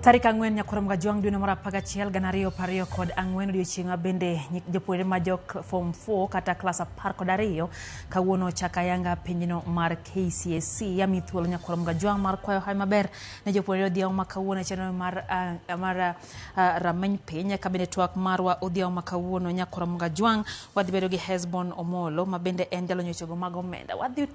Tarik ang'wen nyakwaro juang dwe mar 11 ganario pario kod ang'wen odiochieng'a bende jopuonjre majok form 4 kata klas 12 kawuono chakayanga pinyno mar KCSE yami thuolo nyakwaro juang mar kwayo hai maber ne jopuonjre odhiambo ma kawuono chano mar rameny piny kabende twak marwa odhiambo ma kawuono nyakwaro juang wadhi bedo gi Hesbon Omolo ma bende en jalo nyochogo mag omenda wadhi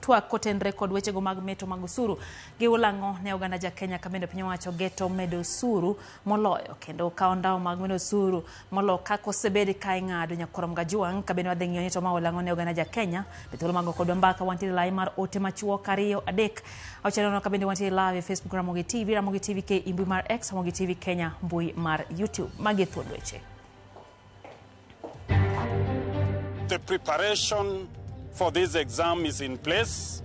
twak kotenre kod weche go mag meto mag usuru gi ulango ne oganda ja Kenya kabende piny owacho geto medo usuru moloyo kendo kao ndao mag medo usuru molo kako osebedi ka ing'ado nyakwaro juang kabende wadhi ng'iyo ni to ma ulango ne oganda ja Kenya bethuolo mag kod mbaka wantiere lai mar ote machuo kariyo adek auchano kabende wantiere live Facebook Ramogi TV Ramogi TV ke imbui mar X Ramogi TV Kenya mbui mar YouTube magi thuond weche. The preparation for this exam is in place.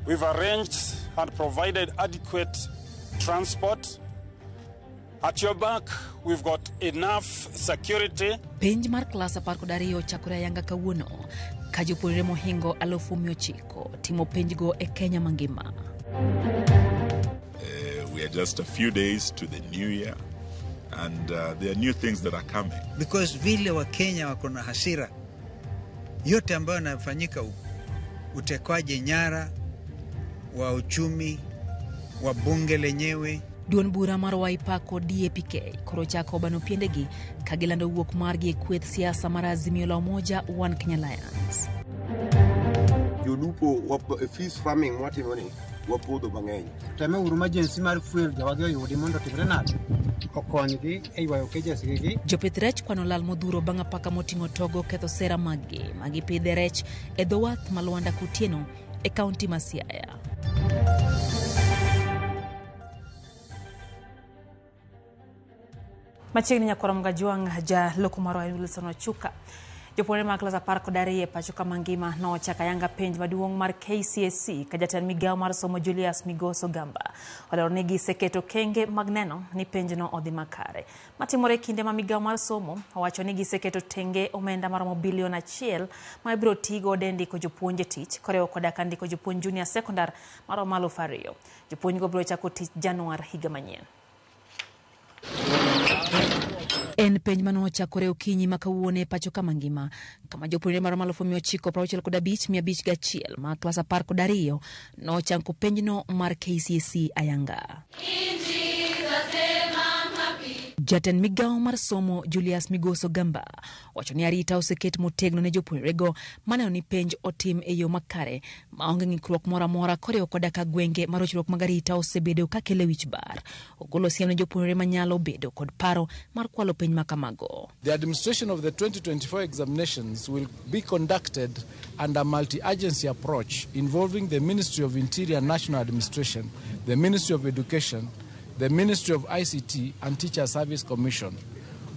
We've arranged and provided adequate transport. At your back, we've got enough security. Penj mar klas 12 chakore yanga kawuono ka jopuonjre mohingo 900 timo penjgo e Kenya mangima. We are just a few days to the new year and there are new things that are coming. Because vile wa Kenya wako na hasira yote ambayo yanafanyika utekwaji nyara wa uchumi wa bunge lenyewe. Duon bura mar Wiper kod DAPK koro chako bano piendegi kagilando wuok margi e kweth siasa mar Azimio la Umoja One Kenya Alliance. Jolupo fees farming watimoni wapodho mang'eny. Teme uru emergency mar fuel jawage yudi mondo timre nade okonygi e ywayo kejesgi. Jopith rech kwano lal modhuro bang' apaka moting'o togo ketho sera maggi magipidhe rech e dho wath ma Luanda Kutieno e kaunti ma Siaya. Machiegni nyakwaro juang ja loko marwa Wilson Ochuka jopuonjre mag klas 12 pacho ka mangima no chakayanga penj maduong' mar KCSE ka jatend migao mar somo Julius Migoso Gamba olero ni giseketo kenge mag neno ni penjno odhi makare matimore kinde ma migao mar somo owacho ni giseketo tenge omenda maromo bilion 1 ma ibiro tigo ndiko jopuonje tich koreo koda ka ndiko jopuonj junior secondary maromo 2,000 jopuonjgo biro chako tich Januar higa manyien. En penj mano chakore okinyi makawuone pacho ka mangima kama jopuonjre maromo 965,501 ma klas 12 no chanko penjno mar KCSE ayanga. Jatend migao mar somo Julius Migoso Gamba wacho ni arita oseket motegno ne jopuonjrego maneno ni penj otim e yo makare maonge ng'ikruok mora mora koreo koda ka gwenge marochruok mag arita osebedo ka kele wich bar ogolo siem ne jopuonjre manyalo bedo kod paro mar kwalo penj makamago. The administration of the 2024 examinations will be conducted under a multi-agency approach involving the Ministry of Interior and National Administration, the Ministry of Education, the Ministry of ICT and Teacher Service Commission.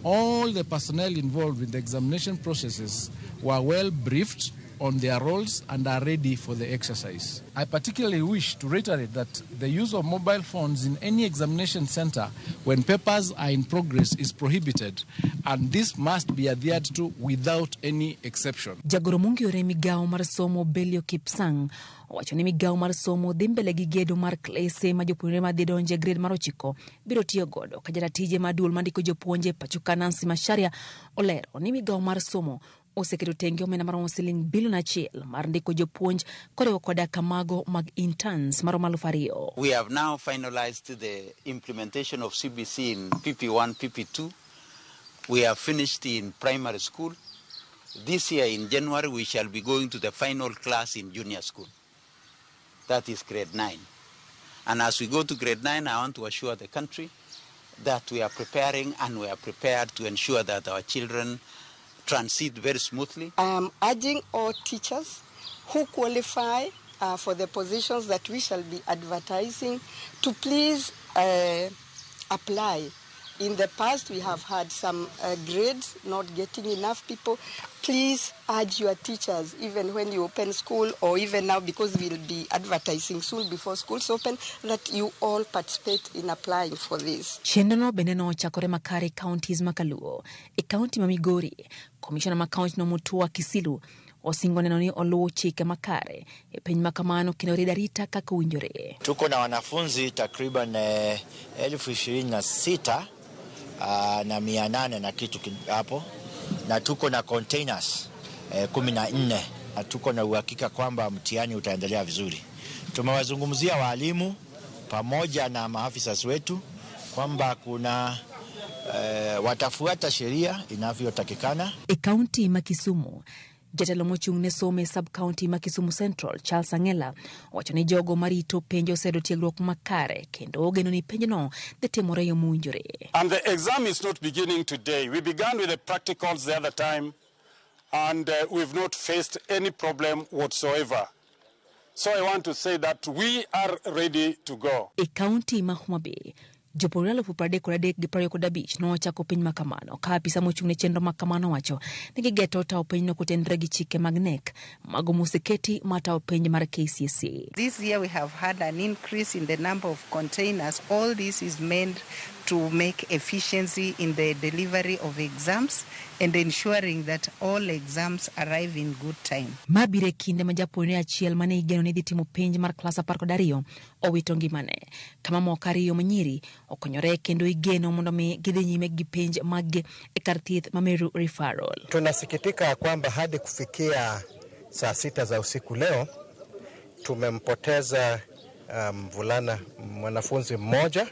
All the personnel involved in the examination processes were well briefed on their roles and are ready for the exercise. I particularly wish to reiterate that the use of mobile phones in any examination center when papers are in progress is prohibited, and this must be adhered to without any exception. Jagoro mungiore migao mar somo Belio Kipsang owacho ni migao mar somo dhi mbele gi gedo mar klese ma jopuonjre ma dhi donje grade mar 9 biro tiyo godo ka jaratije maduol mandiko jopuonje pachuka Nancy Masharia olero ni migao mar somo oseketo tenge omenda maromo siling bilion 1 mar ndiko jopuonj koreo koda kamago mag interns maromo 2,000. We have now finalized the implementation of CBC in PP1, PP2. We have finished in primary school. This year in January we shall be going to the final class in junior school. That is grade 9. And as we go to grade 9, I want to assure the country that we are preparing and we are prepared to ensure that our children transit very smoothly. I am urging all teachers who qualify for the positions that we shall be advertising to please apply. In the past, we have had some grades not getting enough people. Please urge your teachers, even when you open school or even now, because we'll be advertising soon before schools open, that you all participate in applying for this. Chendono beneno chakore makare counties makaluo. E county ma Migori, Commissioner ma county no Mutua Kisilu osingo neno ni oluwo chike makare e piny makamano kendo rida rita kaka owinjore. Tuko na wanafunzi takriban 26,000 na 800 na kitu hapo, na tuko na containers 14, na tuko na uhakika kwamba mtihani utaendelea vizuri. Tumewazungumzia walimu pamoja na maafisa wetu kwamba kuna watafuata sheria inavyotakikana. Kaunti Makisumu jatelo mochung'ne some sub-county Makisumu Central Charles Angela wacho ni jogo marito penjo osedo tiegruok makare kendo ogeno ni penjono dhi timore yo mowinjore. And the exam is not beginning today. We began with the practicals the other time and we've not faced any problem whatsoever. So I want to say that we are ready to go. Kaunti ma Homa Bay jopur 3,325 nochako piny makamano ka apisa mochung'ne chenro makamano wacho ni gigeto tawo pinyno kotendore gi chike mag NEC mago moseketi matawo penj mar KCSE. This year we have had an increase in the number of containers. All this is meant to make efficiency in the delivery of exams and ensuring that all exams arrive in good time. Mabire kinde ma japuonjre achiel mane igeno ni dhi timo penj mar klas 12 owito ngimane. Kama moko ariyo manyiri okonyore kendo igeno mondo mi gidhi nyime gi penj mag e kar thieth ma Meru Referral. Tunasikitika kwamba hadi kufikia saa 6 za usiku leo tumempoteza mvulana mwanafunzi mmoja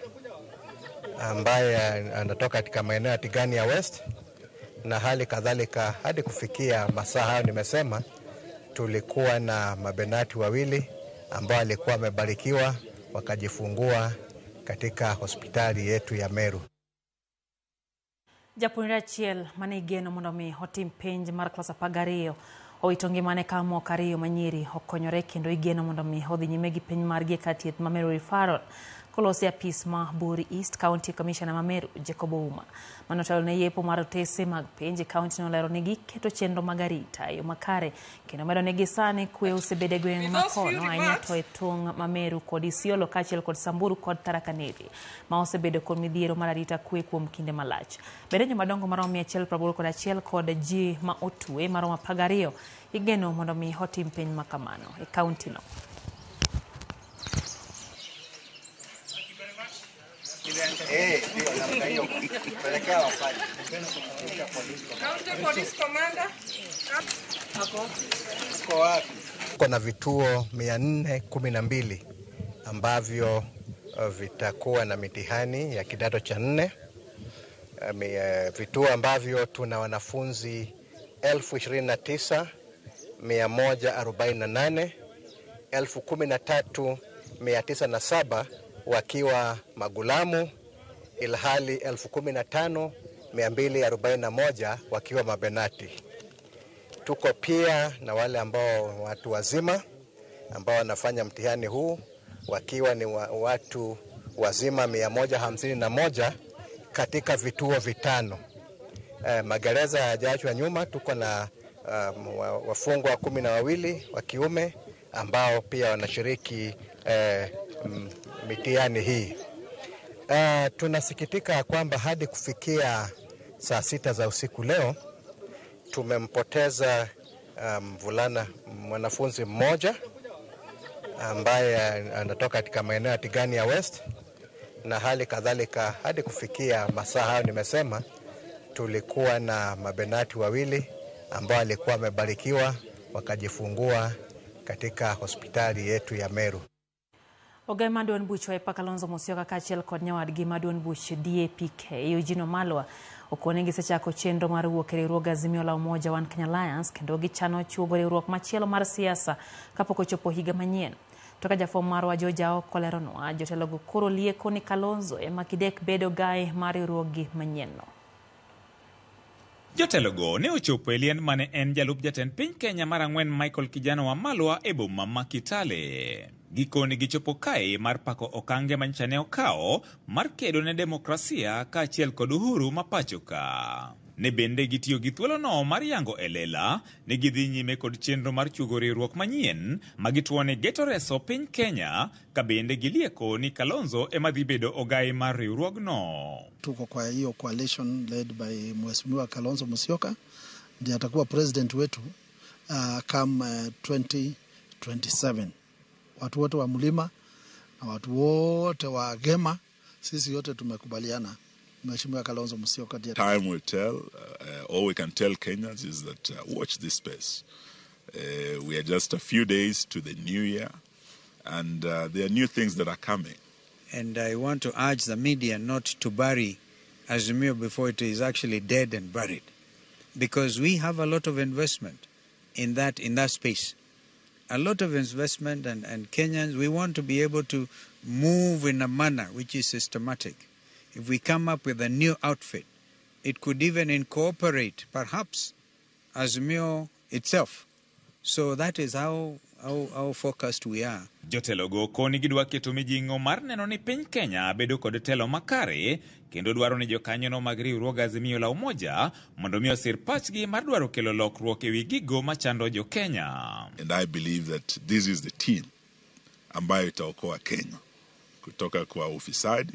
ambaye anatoka katika maeneo ya Tigania West, na hali kadhalika hadi kufikia masaa hayo nimesema tulikuwa na mabenati wawili ambao walikuwa wamebarikiwa wakajifungua katika hospitali yetu ya Meru. Japuonjre achiel mane igeno mondo mi otim penj mar klas 12 owito ngimane ka moko ariyo manyiri okonyore kendo igeno mondo mi odhi nyime gi penj margi e kar thieth ma Meru Referral kolosi apis ma Buri East County Commissioner ma Meru Jacob Ouma. Manotelo ne yepo mar otese mag penj county no lero negi keto chenro mag arita yo makare kendo medo negi sani kwe osebede gweng' makono ahinya to e tong' ma Meru kod Isiolo kaachiel kod Samburu kod Tharaka Nithi ma osebedo kod midhiero mar arita kwe kuom kinde malach. Bende jomadongo maromo 181 kod ji ma otwe maromo 12 igeno mondo mi otim penj makamano e county no. Kuna vituo 412 ambavyo vitakuwa na mitihani ya kidato cha 4. Vituo ambavyo tuna wanafunzi 29,148, 13,907 wakiwa Magulamu, ilhali 15,241 wakiwa Mabenati. Tuko pia na wale ambao watu wazima ambao wanafanya mtihani huu wakiwa ni watu wazima 151 katika vituo 5. Magereza hayajaachwa nyuma, tuko na wafungwa 12 wa kiume ambao pia wanashiriki mitihani hii. Tunasikitika kwamba hadi kufikia saa 6 za usiku leo tumempoteza mvulana mwanafunzi mmoja ambaye anatoka katika maeneo ya Tigania West, na hali kadhalika hadi kufikia masaa hayo nimesema tulikuwa na mabenati wawili ambao walikuwa wamebarikiwa wakajifungua katika hospitali yetu ya Meru. Ogai Maduon Buch wa Kalonzo Musyoka kaachiel kod nyawadgi Maduon Buch DAPK Eugene Wamalwa okone gisechako chenro mar wuok e riwruog Azimio la Umoja One Kenya Alliance kendo gichano chuogo riwruok machielo mar siasa kapok ochopo higa manyien. Toka jafom marwa Joja Okoleronwa jotelogo koro lieko ni Kalonzo ema kidek bedo gai mar riwruogi manyienno. Jotelogo ne ochopo elien mane en jalup jatend piny Kenya mar 4 Michael Kijana Wamalwa e boma ma Kitale. Gikoni gichopo kae mar pako okange manchane okao mar kedo ne demokrasia kaachiel kod uhuru mapachoka. Ne bende gitiyo gi thuolono mar yango elela ne gidhi nyime kod chenro mar chugo riwruok manyien magituone geto reso piny Kenya ka bende gilieko ni Kalonzo ema dhi bedo ogai mar riwruogno. Tuko kwa hiyo coalition led by Mheshimiwa Kalonzo Musyoka, ndiye atakuwa president wetu come 2027. Watu wote wa mlima na watu wote wa Gema, sisi yote tumekubaliana. Mheshimiwa Kalonzo Musyoka. Time will tell. All we can tell Kenyans is that watch this space. We are just a few days to the new year, and there are new things that are coming. And I want to urge the media not to bury Azimio before it is actually dead and buried, because we have a lot of investment in that space. A lot of investment, and Kenyans, we want to be able to move in a manner which is systematic. If we come up with a new outfit, it could even incorporate perhaps Azimio itself. So that is how focused we are. Jotelogo koni gidwa keto mijing'o mar neno ni piny Kenya bedo kod telo makare, kendo dwaro ni jokanyono mag riwruog Azimio la Umoja mondo mi osir pachgi mar dwaro kelo lokruok ewi gigo machando jo Kenya. And I believe that this is the team ambayo itaokoa Kenya kutoka kwa ufisadi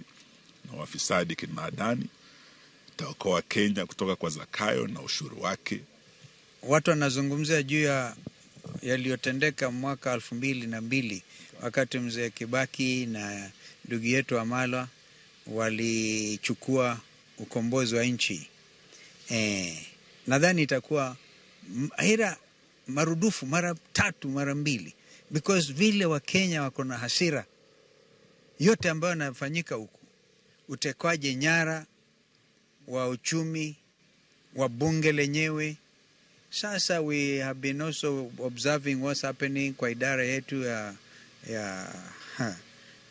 na wafisadi kinadani, itaokoa Kenya kutoka kwa Zakayo na ushuru wake. Watu wanazungumzia juu ya yaliyotendeka mwaka 2002 wakati mzee Kibaki na ndugu yetu Amalwa walichukua ukombozi wa nchi. Nadhani itakuwa hira marudufu mara 3 mara 2, because vile wa Kenya wako na hasira yote ambayo yanafanyika huku, utekwaje nyara wa uchumi wa bunge lenyewe. Sasa we have been also observing what's happening kwa idara yetu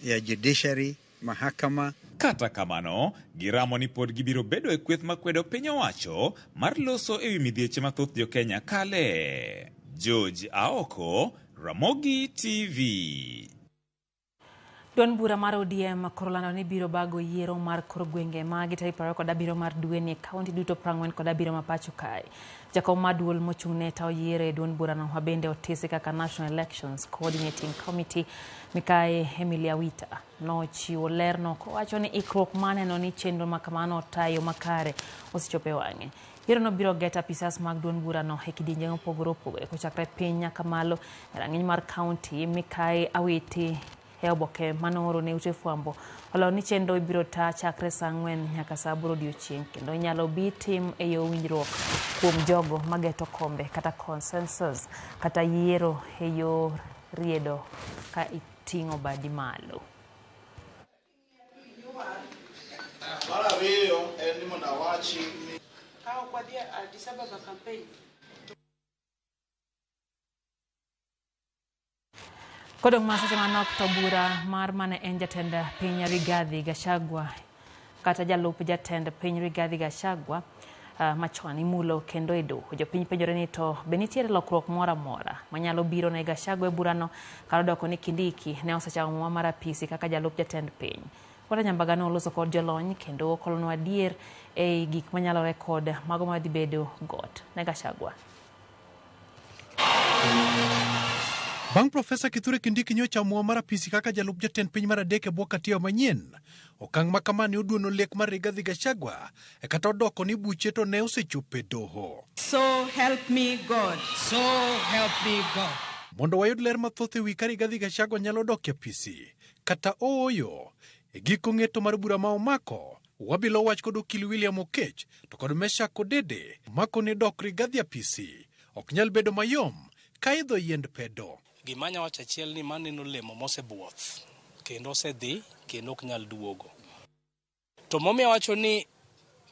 ya judiciary, mahakama. Kata kamano, giramo ni pod gibiro bedo e kweth makwedo piny owacho mar loso ewi midhieche mathoth jo Kenya kale. George Aoko, Ramogi TV. Duond bura mar ODM korolando ni biro bago yiero mar kor gwenge magi tarik 27 mar dwe ni kaunti duto 47 mapacho kae. Jakom maduol mochung'ne tao yiero e duond bura no mabende otisi kaka National Elections Coordinating Committee Mikae Emilia Wita nochiwo lerno kowacho ni ikruok maneno ni chenro makamano tayo makare osichope wang'e. Yiero no biro get apisas mag duond bura no e kidienje mopogore opogore kochakre piny nyaka malo e rang'iny mar kaunti. Mikae Awiti oboke manoro ne ute fwambo olo ni chenro ibiro ta chakre saa 4 nyaka saa 8 odiechieng' kendo inyalo bi tim e yo winjruok kuom jogo mageto kombe kata consensus kata yiero e yo riedo ka iting'o badi malo. Kodong masache manok to bura mar mane en jatend piny Rigathi Gachagua kata jalup jatend piny Rigathi Gachagua machon imulo kendo edo. Jopiny penjore ni to be nitiere lokruok moro amora manyalo biro ne Gachagua e burano kar doko ni Kindiki ne osechamo mar apisi kaka jalup jatend piny. Wala nyambagano oloso kod jolony kendo kolonwa adier e gik manyalo rekod mago madhi bedo got ne Gachagua. Bang' Profesa Kithure Kindiki nyocha muo mar apisi kaka jalup jatend piny mar adek e bwo katiba manyien, okang' ma kamano oduono lek mar Rigathi Gachagua e kata odoko ni buche to ne osechopo e doho. So help me God. So help me God. Mondo wayud ler mathoth ewi ka Rigathi Gachagua nyalo dok e apisi kata ooyo e giko ng'eto mar bura ma omako, wabilo wach kod okil William Okech to kod Meshak Odede mako ni dok Rigathi apisi ok nyal bedo mayom ka idho yiend pedo. Gimanya wacho achiel ni maneno lemo mosebuoth kendo osedhi kendo ok nyal duogo. To momiyo wacho ni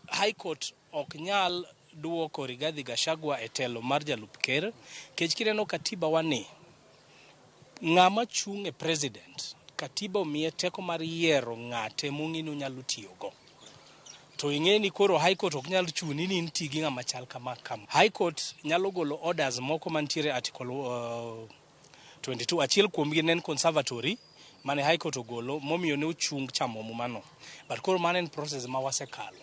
High Court ok nyal duoko Rigathi Gachagua e telo mar jalup ker kech kireno katiba wani ng'ama chung' e president, katiba omiye teko mar yiero ng'ate mong'ino nyalo tiyogo. To ing'e ni koro High Court ok nyal chuni ni inti gi ng'ama chal kama. High Court nyalo golo orders moko mantiere article 22 achiel kuomgi nen conservatory mane High Court ogolo momiyo ne ochung chamo mumano. But koro mane en process ma wasekalo.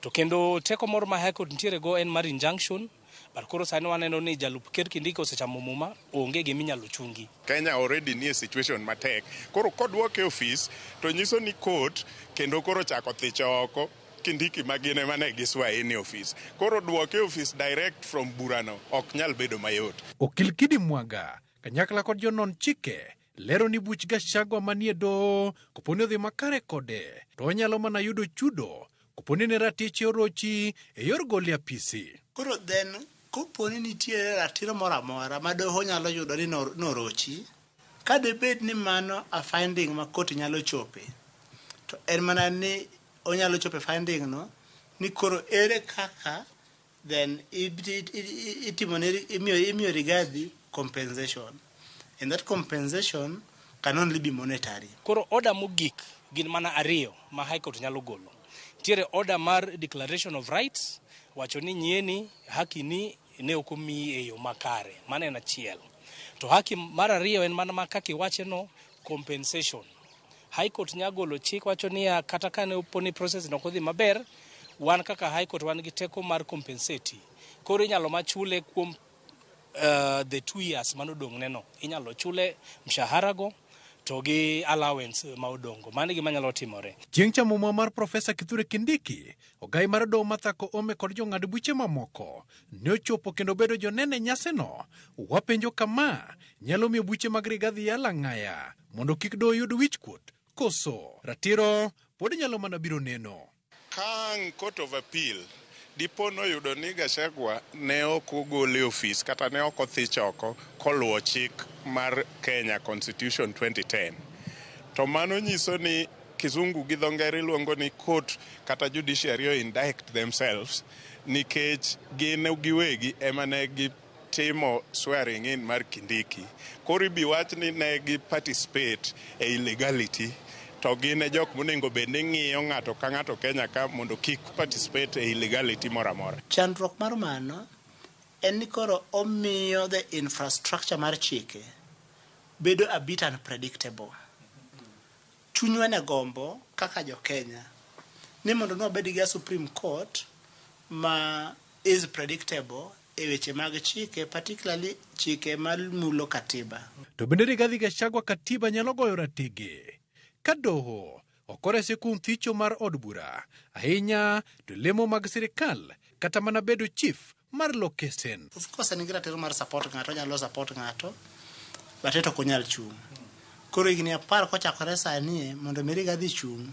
To kendo teko moro ma High Court ntiere go en mar injunction. But koro sani waneno ni jalup ker Kindiki osechamo muma onge giminyalo chungi. Kenya already nie situation matek. Koro kodwoke office to nyiso ni court kendo koro chako thicho oko Kindiki magine mane giswa in office. Koro duoke office direct from burano ok nyal bedo mayot. Okil Kidi Mwaga kanyakla kod jonon chike lero ni buch Gachagua manie do koponi odhi makare kode to onyalo mana yudo chudo koponi ne ratiche orochi e yor gole apisi. Koro then koponi nitie ratiro moro amora ma doho nyalo yudo ni norochi, ka debed ni mano a finding ma court nyalo chope, to en mana ni onyalo chope finding no ni koro ere kaka then imiyo Rigathi compensation, and that compensation can only be monetary. Koro order mogik gin mana ariyo ma High Court nyalo golo. Tiere order mar declaration of rights, wacho ni nyieni haki ni ne okomi e yo makare, mana en achiel. To haki mar ariyo en mana ma kaka iwache no compensation. High Court nyalo golo chik wacho ni kata kane oponi process no kodhi maber, wan kaka High Court wan gi teko mar compensate. Koro inyalo machule kuom the 2 years manodong neno, inyalo chule mshahara go to gi allowance ma odongo. Mano gima nyalo timore. Chieng' chamo mar Profesa Kithure Kindiki, ogai mar do mathako ome kod jong'ad buche mamoko ne ochopo kendo bedo jonene nyaseno. Wapenjo kama nyalo miyo buche mag Rigathi yala ng'aya mondo kik do yud wichkuot koso ratiro pod nyalo mana biro neno. Kang Court of Appeal dipo noyudo ni Gachagua ne ok ogole office kata ne ok othich oko koluwo chik mar Kenya Constitution 2010. To mano nyiso ni kizungu gi dho ngere luongo ni court kata judiciary indict themselves nikech gin giwegi ema ne gitimo swearing in mar Kindiki. Koro ibi wach ni ne gi participate e illegality. To gine jok monego bed ni ng'iyo ng'ato ka ng'ato Kenya ka mondo kik participate e illegality moro amora. Chandruok mar mano en ni koro omiyo the infrastructure mar chike bedo a bit unpredictable. Chunywa ne gombo kaka jo Kenya ni mondo no bed gi Supreme Court ma is predictable e weche mag chike, particularly chike malmulo katiba. To bende Rigathi Gachagua katiba nyalo goyo ratege. Kadoho okorese kuom thicho mar od bura ahinya to lemo mag sirikal kata mana bedo chief mar location. Of course ni ratiro mar support ng'ato nyalo support ng'ato bateto konyal chung. Koro igni apar kochakore sani mondo Rigathi chung.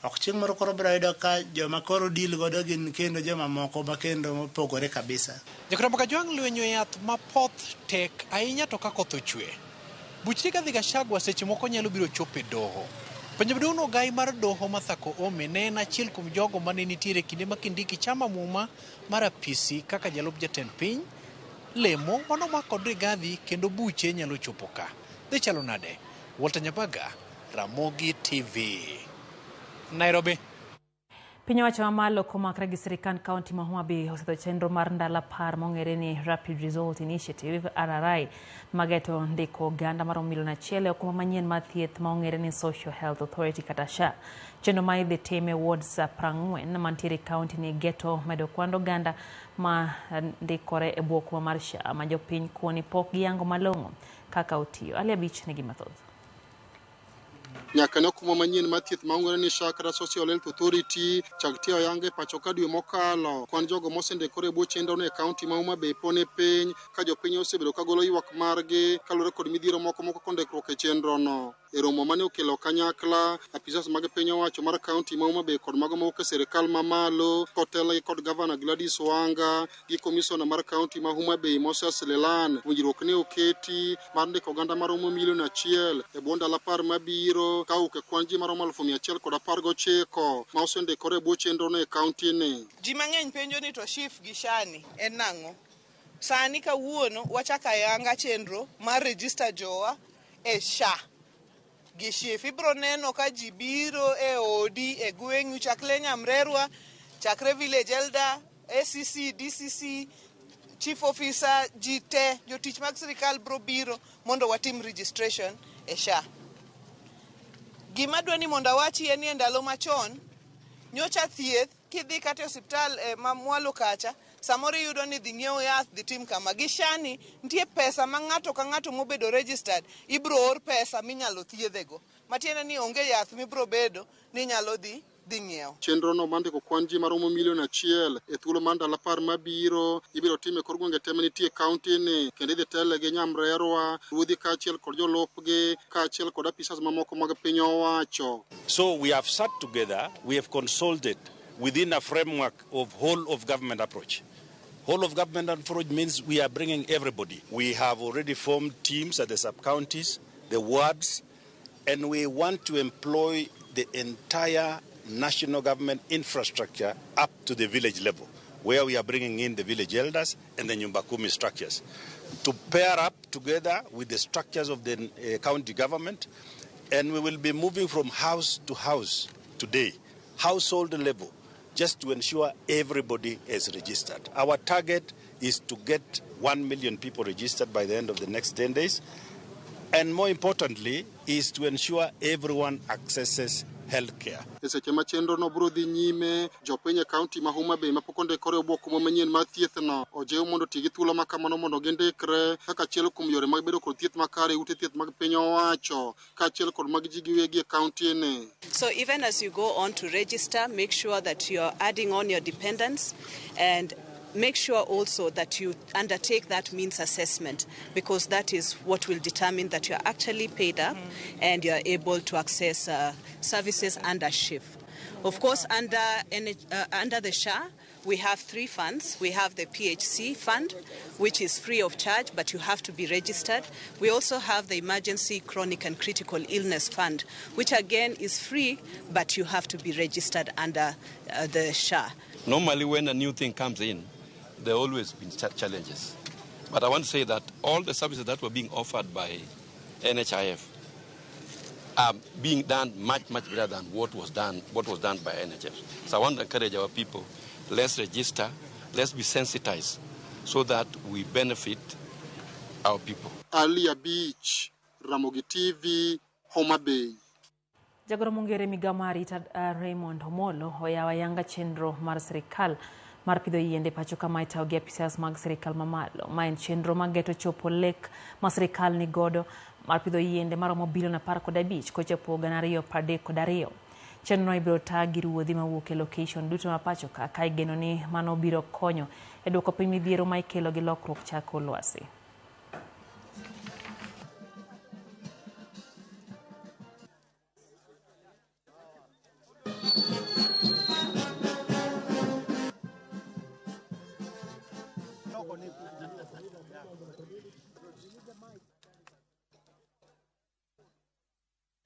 Ok chieng' moro koro biro yudo ka joma koro deal godo gin kendo joma moko ma kendo mopogore kabisa. Jokramoka jwang' lwenyo yath mapoth tek ahinya to ka koth ochwe. Buch Rigathi Gachagua seche moko nyalo biro chope doho. Penjo maduong' ogai mar doho mathako ome ne en achiel kuom jogo mane nitiere kinde ma Kindiki chama muma mar apisi kaka jalup jatend piny. Lemo manomako kod Rigathi kendo buche nyalo chopo ka. Dhi chalo nade? Walter Nyabaga, Ramogi TV. Nairobi. Piny owacho mamalo komakre gi sirikand kaunti ma Homa Bay osetho chenro mar ndalo 10 mong'ere ni Rapid Result Initiative RRI mageto ndiko oganda maromo milion 1 e okuma manyien mar thieth maong'ere ni Social Health Authority kata SHA. Chenro ma idhi tim e wards 40 mantiere kaunti ni geto medo kwan oganda ma ndikore e bwo okuma mar SHA ma jopiny kuoni pok giyango malong'o kaka otiyo. Ali Abich nigi mathoth. Nyaka ne okuma manyien mar thieth maong'ere ni SHA kata Social Health Authority chak tiyo yange pacho ka dwe mokalo. Kwan jogo mosendikore e bwo chenrono e kaunti ma Homa Bay pone piny ka jopiny osebedo ka golo ywak margi kaluwore kod midhiero moko kondikruok e chenrono. E romo mane okelo kanyakla apisas mag piny owacho mar kaunti ma Homa Bay kod mago mawuok e sirikal mamalo kotelo kod Gavana Gladys Wanga gi komisona mar kaunti ma Homa Bay Moses Lelan, winjruok ne oketi mar ndiko oganda maromo milion 1 e bwo ndalo 10 mabiro kawuok e kwan ji maromo 119 ma osendikore e bwo chenrono e kaunti ni. Ji mang'eny penjo ni to SHIF gi SHA ni en nang'o? Sani kawuono wachako ayanga chenro mar register jowa e SHA gi SHIF. Ibiro neno ka ji biro e odi e gweng'u chakre Nyamrerwa, chakre village elder, ACC, DCC, chief officer, jite, jotich mag sirikal biro biro mondo watim registration e SHA. Gima dwani mondo awachi en ni ndalo machon nyocha thieth kidhi kata hospital ma mwalo kacha samoro yudo ni dhi ng'iewo yath dhi tim kama. Gi SHA ni nitie pesa ma ng'ato ka ng'ato mobedo registered ibro or pesa minyalo thiedhego. Matiende ni onge yath mibro bedo ni nyalo dhi dhi ng'iewo. Chenro no mande ko kwan ji maromo milion 1 e thuolo mar ndalo 10 mabiro ibiro time kor gwenge te manitie kaunti ni kendo idhi tele gi nyamrerwa ruodhi kaachiel kod jolupgi kaachiel kod apisas mamoko mag piny owacho. So we have sat together, we have consulted within a framework of whole of government approach. Whole of government approach means we are bringing everybody. We have already formed teams at the sub-counties, the wards, and we want to employ the entire national government infrastructure up to the village level, where we are bringing in the village elders and the Nyumba Kumi structures to pair up together with the structures of the county government, and we will be moving from house to house today, household level, just to ensure everybody is registered. Our target is to get 1 million people registered by the end of the next 10 days, and more importantly is to ensure everyone accesses healthcare. Eseche ma chenro no biro dhi nyime, jopiny e kaunti ma Homa Bay mapok ondikore oboke manyien mar thieth no ojiw mondo ti gi thuolo ma kamano mondo gindikre kaka achiel kuom yore mag bedo kod thieth makare ute thieth mag piny owacho kaachiel kod mag ji giwegi e kaunti ni. So even as you go on to register, make sure that you're adding on your dependents and make sure also that you undertake that means assessment, because that is what will determine that you're actually paid up and you're able to access services under shift. Of course, under the SHA, we have 3 funds. We have the PHC fund, which is free of charge, but you have to be registered. We also have the Emergency Chronic and Critical Illness Fund, which again is free, but you have to be registered under the SHA. Normally, when a new thing comes in, there have always been challenges. But I want to say that all the services that were being offered by NHIF are being done much better than what was done by NHIF. So I want to encourage our people, let's register, let's be sensitized so that we benefit our people. Alia Beach, Ramogi TV, Homa Bay. Jagoro mongere migamari Raymond Omolo oyawa yanga chenro mar sirikal mar pidho yiende pacho kama itaogia apisas mag sirikal mamalo. Ma en chenro mageto chopo lek ma sirikal ni godo mar pidho yiende maromo bilion 15 kochopo 2032. Chenro ibiro taa gi ruodhi mawuok e location duto ma pacho ka igeno ni mano biro konyo e duoko piny midhiero ma ikelo gi lokruok chako lwasi.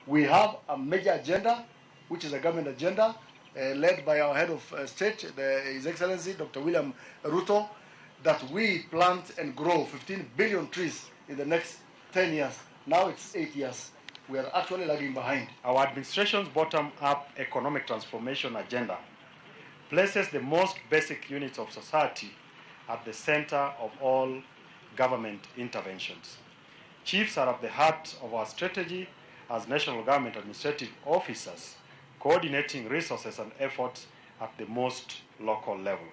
We have a major agenda, which is a government agenda, led by our head of state, His Excellency Dr. William Ruto, that we plant and grow 15 billion trees in the next 10 years. Now it's 8 years. We are actually lagging behind. Our administration's bottom-up economic transformation agenda places the most basic units of society at the center of all government interventions. Chiefs are at the heart of our strategy as national government administrative officers, coordinating resources and efforts at the most local level.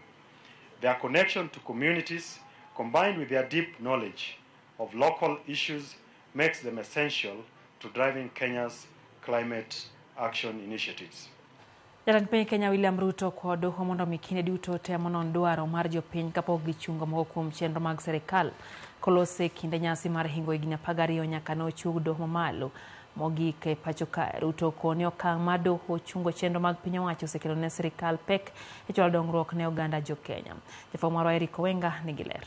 Their connection to communities, combined with their deep knowledge of local issues, makes them essential to driving Kenya's climate action initiatives. Jatend piny Kenya William Ruto kod doho mondo mikinde duto temo non dwaro mar jopiny kapok gichungo moko kuom chenro mag sirikal kolose kinde nyasi mar hingo higni 12 nyaka nochung doho mamalo mogik e pacho ka. Ruto koni okang' mar doho chungo chenro mag piny owacho osekelo ne sirikal pek e chwalo dongruok ne oganda jo Kenya. Jafwambo marwa Eric Owenga nigi ler.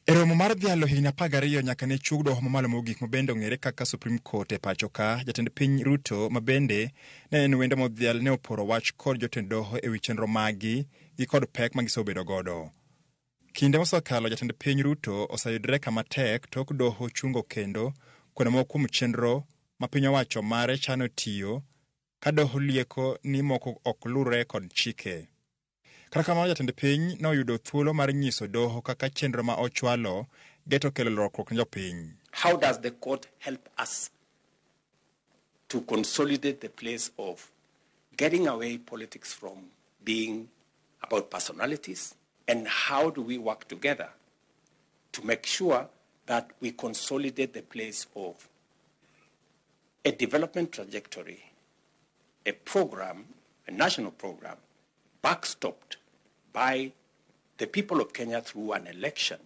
E romo mar dhialo higni 12 nyaka ne chug doho mamalo mogik mabende ong'ere kaka Supreme Court e pacho ka, jatend piny Ruto mabende ne en wendo modhial ne oporo wach kod jotend doho e wi chenro magi gi kod pek magisebedo godo. Kinde mosekalo jatend piny Ruto oseyudre kama tek tok doho chungo kendo kuonde moko kuom chenro ma piny owacho mare chano tiyo ka doho lieko ni moko ok lure kod chike. Kata kamano jatend piny noyudo thuolo mar nyiso doho kaka chenro ma ochwalo geto kelo lokruok ne jopiny. How does the court help us to consolidate the place of getting away politics from being about personalities, and how do we work together to make sure that we consolidate the place of a development trajectory, a program, a national program, backstopped by the people of Kenya through an election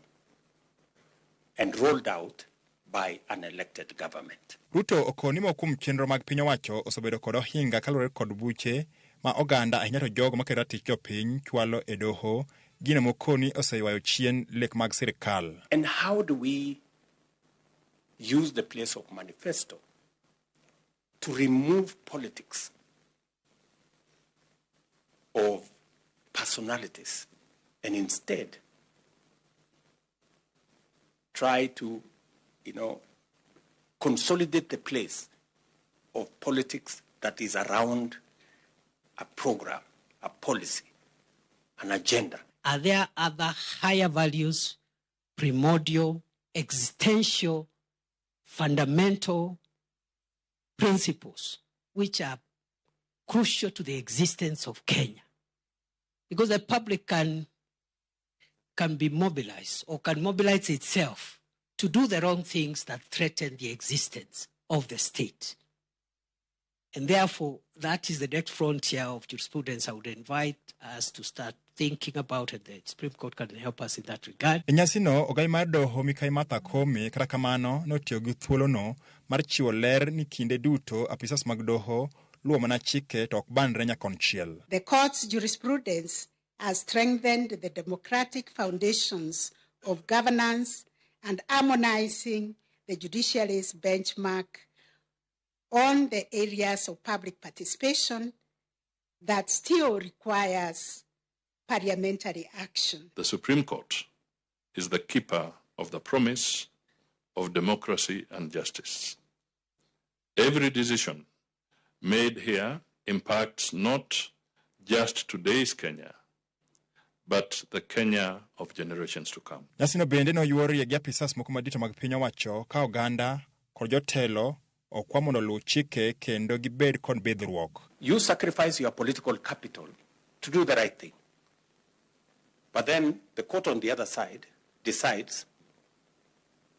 and rolled out by an elected government. Ruto okoni mokum chenro mag piny owacho osebedo kod ohinga kalore kod buche ma oganda ahinya to jogo makero tich jopiny chwalo e doho gino mokoni oseywayo chien lek mag sirikal. And how do we use the place of manifesto to remove politics of personalities and instead try to, consolidate the place of politics that is around a program, a policy, an agenda? Are there other higher values, primordial, existential, fundamental principles which are crucial to the existence of Kenya? Because the public can be mobilized or can mobilize itself to do the wrong things that threaten the existence of the state. And therefore, that is the next frontier of jurisprudence I would invite us to start thinking about, and the Supreme Court can help us in that regard. Nyasino ogai mar doho Mikai Martha Koome kata kamano notiyo gi thuolono mar chiwo ler ni kinde duto apisas mag doho luwo mana chike to ok banre nyakonchiel. The court's jurisprudence has strengthened the democratic foundations of governance and harmonizing the judiciary's benchmark on the areas of public participation that still requires parliamentary action. The Supreme Court is the keeper of the promise of democracy and justice. Every decision made here impacts not just today's Kenya, but the Kenya of generations to come. Nyasino bende no yuori gi apisas moko madito mag piny owacho ka oganda kod jotelo okwa mondo luw chike kendo gibed kod bidhruok. You sacrifice your political capital to do the right thing. But then the court on the other side decides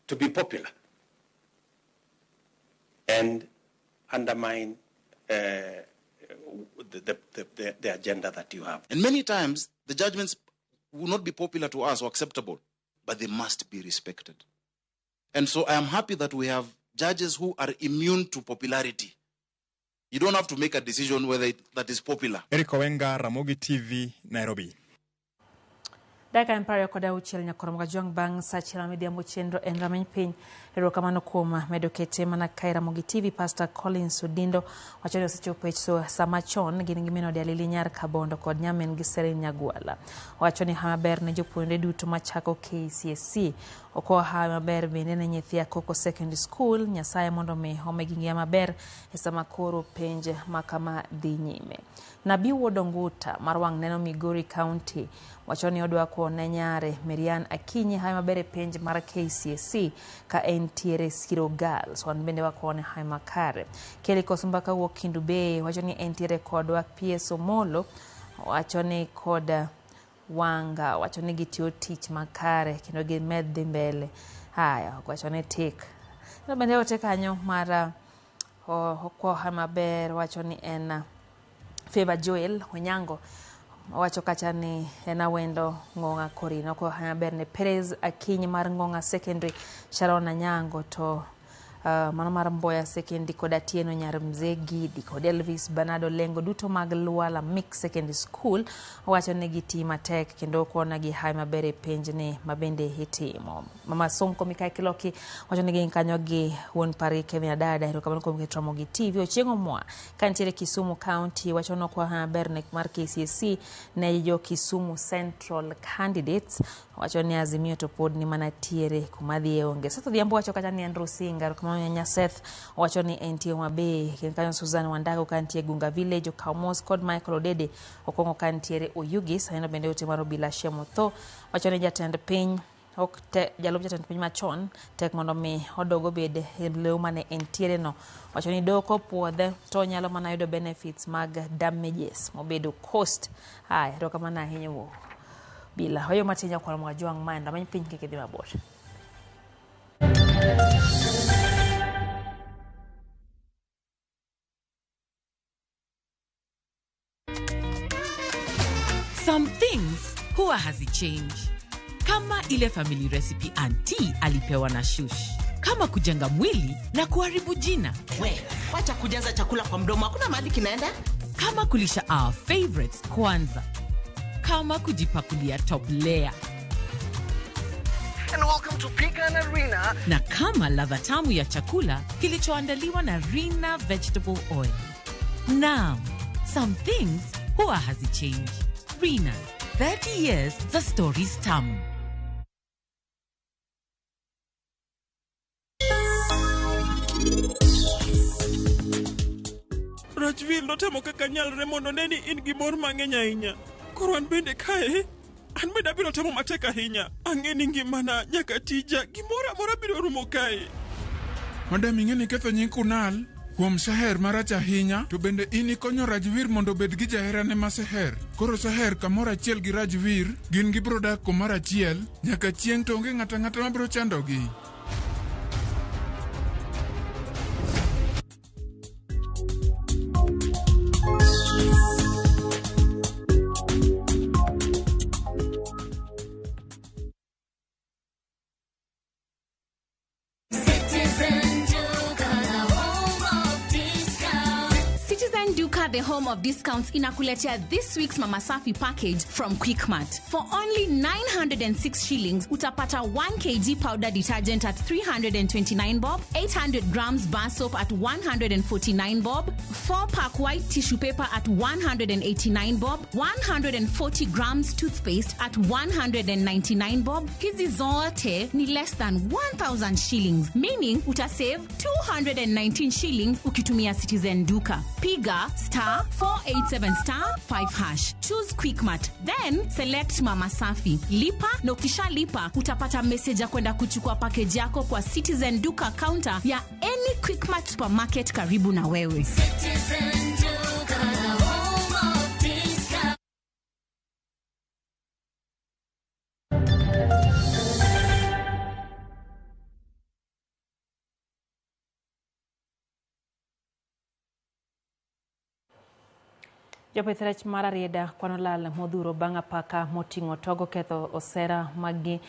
to be popular and undermine the agenda that you have. And many times, the judgments will not be popular to us or acceptable, but they must be respected. And so I am happy that we have judges who are immune to popularity. You don't have to make a decision whether that is popular. Eric Owenga, Ramogi TV, Nairobi. Daka Empire koda uchiel nyakoromoga juang bang sachira media mochendro en rameny piny erokamano kuom medo kete mana kae Ramogi TV. Pastor Collins Odindo wachoni osechopo so samachon gin gimino dalili nyar kabondo kod nyamen gi Serene Nyagwala. Wachoni maber ne jopuonjre duto machako KCSE oko maber bende ne nyithi Akoko Secondary School. Nyasaye mondo mi omegi ngia maber e sama koro penje makama dhi nyime. Nabi Wodonguta mar wang' neno Migori County wachoni odwa kuone nyare Marian Akinyi hai mabere penj mar KCSE ka entiere Siro Girls wan bende wakuone hai makare. Keli Kosumbaka wuok Kindu Bay wachoni entiere kodwa PS Omolo wachoni koda Wanga wachoni gitiyo tich makare kendo gimed dhi mbele. Haya wachoni tik no bende ote kanyo mara kwa hai maber wachoni ena Favor Joel Onyango wacho kacha ni ena wendo Ngonga Korino ko haber ne Perez Akinyi mar Ngonga Secondary Sharon Nyango to mano mar Mboya Secondary kod Atieno nyar Mzee Gidi kod Elvis Bernardo Lengo duto mag Luala Mix Secondary School wacho ne giti matek kendo kuona gi hai maber e penj ne mabende hitimo. Mama Sonko Mikai Kiloki wacho ne gi kanyo gi won pari Kevin Dada erokamano kuom Ramogi TV ochiengo mwa kantiere Kisumu County wacho no kwa haber ne mar KCSE ne jo Kisumu Central candidates wacho ni Azimio to pod ni manatiere kumadhi onge. Sasa dhiambo wacho kacha ni Andrew Singa kama Nyaseth wacho ni NTO Mabe kanyo Susan Wandago kantie Gunga Village Okamos kod Michael Odede okongo kantiere Oyugis haino bende otemaro bila shemo tho wacho ni jatend piny okte jalub jatend piny machon tek mondo mi odogo bede lew mane entiere no wacho ni doko puodhe to nyalo mana yudo benefits mag damages mobedo cost. Haya ro kama na hinyo bila hoyo matinya kwa mwajuang manda many piny keke dhi mabor. huwa hazichange. Kama ile family recipe auntie alipewa na shush. Kama kujenga mwili na kuharibu jina. Wacha kujaza chakula kwa mdomo, hakuna mahali kinaenda. Kama kulisha our favorites kwanza. Kama kujipakulia top layer. And welcome to Pecan Arena. Na kama ladha tamu ya chakula kilichoandaliwa na Rina vegetable oil. Now, some things huwa hazichange. Rina, 30 years the story's tamu. Rajville notemo kaka nyalre mondo neni in gi mor mang'eny ahinya. Koro an bende kae, an bende abiro temo matek ahinya. Ang'eni ngimana nyaka tija, gimoro amora biro rumo kae. Madam ing'eni ketho nying Kunal kuom Seher marach ahinya, to bende ini konyo Rajvir mondo bed gi jaherane ma Seher. Koro Seher kamoro achiel gi Rajvir, gin gibiro dak kumoro achiel nyaka chieng' to onge ng'ata ng'ata mabiro chandogi. The home of discounts inakuletea this week's Mama Safi package from Quickmart. For only 906 shillings, utapata 1 kg powder detergent at 329 bob, 800 grams bar soap at 149 bob, 4-pack white tissue paper at 189 bob, 140 grams toothpaste at 199 bob. Hizi zote ni less than 1,000 shillings, meaning utasave 219 shillings ukitumia Citizen Duka. Piga *487*5#. Choose Quickmart. Then select Mama Safi. Lipa na ukisha lipa utapata message ya kwenda kuchukua package yako kwa Citizen Duka counter ya any Quickmart supermarket karibu na wewe. Citizen Duka, the home of discount. Jopith rech mar Arieda kwano lal modhuro bang' apaka moting'o togo ketho osera magi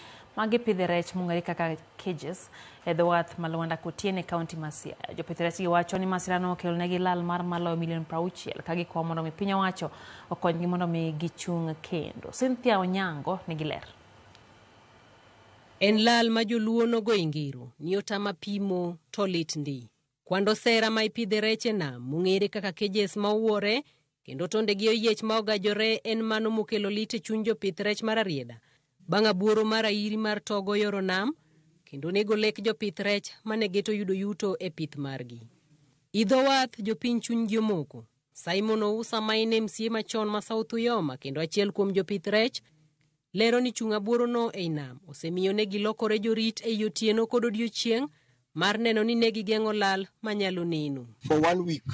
pidhe rech mong'ere kaka cages e dho wath ma Lwanda Kotiene kaunti ma Siaya. Jopith rech giwacho ni masirano okelonegi lal mar maloyo milion 60 ka gikwayo mondo mi piny owacho okonygi mondo mi gichung' kendo. Cynthia Onyango nigi ler. En lal ma joluo nogo ingiro ni otama pimo to lit ndi. Kwando sera ma ipidhe rech na mong'ere kaka cages ma uwore kendo tonde gi oyiech ma ogajore en mano mokelo lit e chuny jopith rech mar Arieda. Bang' abuoro mar airi mar togo yoro nam kendo nego lek jopith rech mane geto yudo yuto e pith margi. Idho wath jopiny chuny gi omoko. Simon Ousa maine MCA machon ma South Uyoma kendo achiel kuom jopith rech lero ni chung' abuoro no e nam osemiyo ne gilokore jorit e yotieno kod odiochieng' mar neno ni ne gigeng'o lal manyalo neno. For 1 week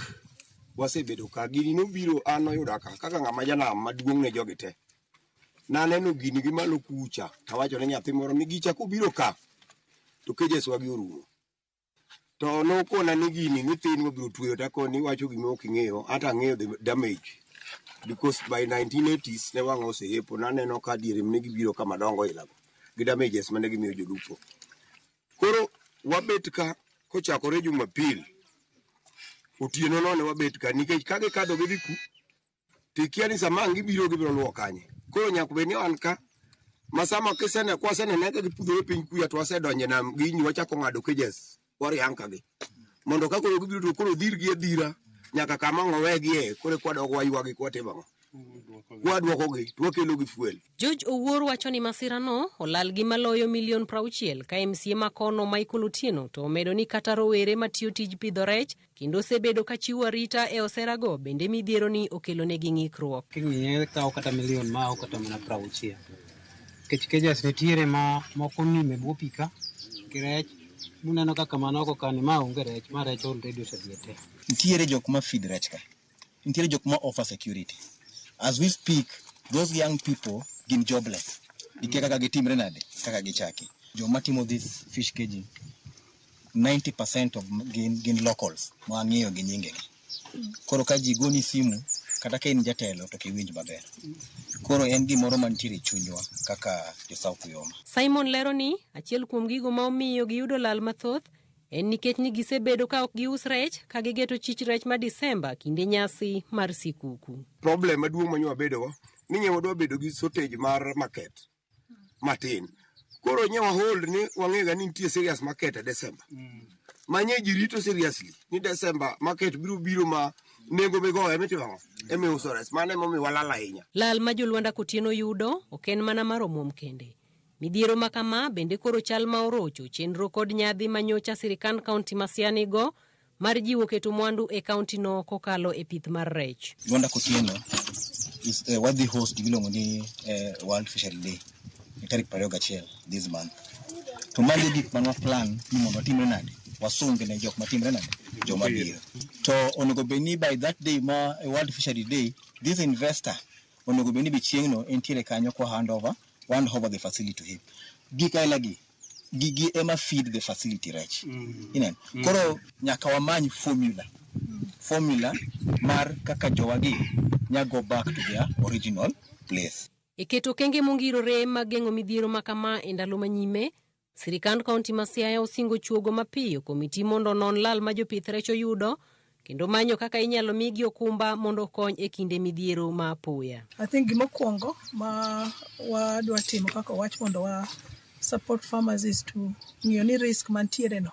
wasebedo ka gini nobiro an oyuda kaka ng'ama janam maduong' ne jogi te. Naneno gini gi malo kucha, tawacho ne nyathi moro ni gicha kubiro ka to cages wagi orumo. To nokona ni gini nyithin mabiro tweyo takoni wacho gima ok ing'eyo, hata ang'eyo the damage. Because by 1980s ne wang'a oseyepo, naneno ka diere ne gibiro kama dongo ilago gi damages mane gimiyo jolupo. Koro wabet ka kochakore Jumapil otieno no ne wabet ka nikech kage kado gi diku tikia ni sama gibiro luwo kanye. Koro nyaka beni an ka masama kisene kwasene nega gipudhore piny kuya to wasedonje nam ginyi wachako ng'ado cages warianka gi mondo ka koro gibiro to koro dhirgi edhira nyaka kama ng'owegie kore kwadogo waywagi kwatimo wadwokogi twakelogi fuel. George Owuor wacho ni masirano olal gi maloyo milion 60 ka MCA makono Michael Otieno to medo ni kata rowere matiyo tij pidho rech kendo sebedo ka chiwo arita e oserago bende midhiero ni okelonegi ng'ikruok. King'iye kawo kata milion ma ok kata mana 60. Cages nitiere ma moko nime bwo pika kirech muneno kaka manoko kani ma onge rech ma rech already osediete. Nitiere jok ma feed rech ka. Nitiere jok ma offer security. As we speak, those young people gin jobless. Ikia kaka gitimre nade, kaka gichaki. Joma timo this fish caging, 90% of gin locals. Mwang'iyo gi nyingegi. Koro ka ji goni simu, kata ka in jatelo to kiwinj maber. Koro en gimoro mantiere e chunywa kaka jo South Yoma. Simon lero ni achiel kuom gigo ma omiyo giyudo lal mathoth en nikech ni gisebedo ka ok gius rech ka gigeto chich rech ma Disemba kinde nyasi mar sikuku. Problem maduong' manywa bedogo ni nyewa dwa bedo gi shortage mar market matin. Koro nyewa hold ni wang'ega ni nitie serious market e Desemba. Manye ji rito seriously ni Desemba market biro ma nengo migoye mitimo eme uso rech. Mane momi walala ahinya. Lal ma jolwanda kotieno yudo ok en mana mar omwom kende. Midhiero ma kama bende koro chal ma orocho chenro kod nyadhi manyocha sirikand kaunti ma Siaya nigo mar jiwo keto mwandu e kaunti no kokalo e pith mar rech. Lwanda Kotieno is wadhi host gimiluongo ni World Fishery Day tarik 21 this month. To magi gik manwa plan ni mondo timre nade wasunge ne jok matimre nade joma biro. To onego bedni by that day ma World Fishery Day this investor onego bedni bi chieng'no entiere kanyo kwa hand over the facility to him. Gikailagi gigi ema feed the facility rech. Koro nyaka wamany formula mar kaka jowagi nya go back to their original place. Iketo kenge mongirore mageng'o midhiero makama e ndalo manyime, sirikand kaunti ma Siaya osingo chuogo mapiyo komiti mondo non lal ma jopith rech oyudo kendo manyo kaka inyalo migi okumba mondo kony e kinde midhiero ma apoya. I think gimokwongo ma wadwa timo kaka wach mondo wa support farmers is to ng'iyo ni risk mantiere no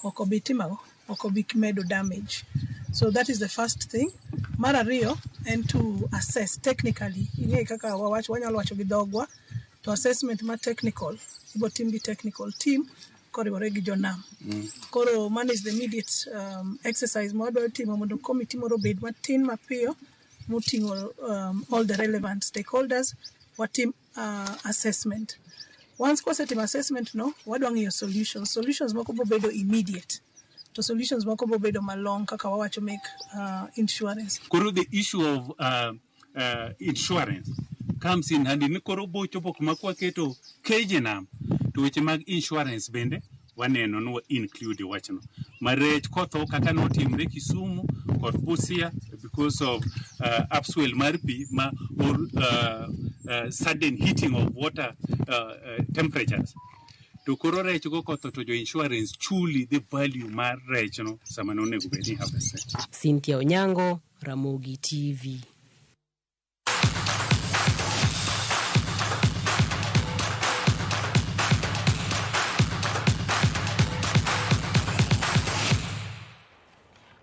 ok obi timago, ok obi medo damage. So that is the first thing. Mar ariyo and to assess technically. Ing'e kaka wanyalo wacho gi dhogwa to assessment ma technical ibo tim gi technical team koriwore gi jonam. Koro man is the immediate exercise ma wadwa timo mondo committee moro bed matin mapiyo moting'o all the relevant stakeholders watim assessment. Once kwasetim assessment no wadwa ng'iyo solutions moko bo bedo immediate to solutions moko bo bedo malong kaka wawacho make insurance. Koro the issue of insurance comes in handy ni koro bo chopo kuma kwaketo keje nam to weche mag insurance bende waneno no include wachno marech kotho kaka notimre Kisumu kod Busia because of upswell mar pi ma or sudden heating of water temperatures. To koro rech go kotho to jo insurance chuli the value mar rech no sama nonego bedi harvest. Cynthia Onyango, Ramogi TV.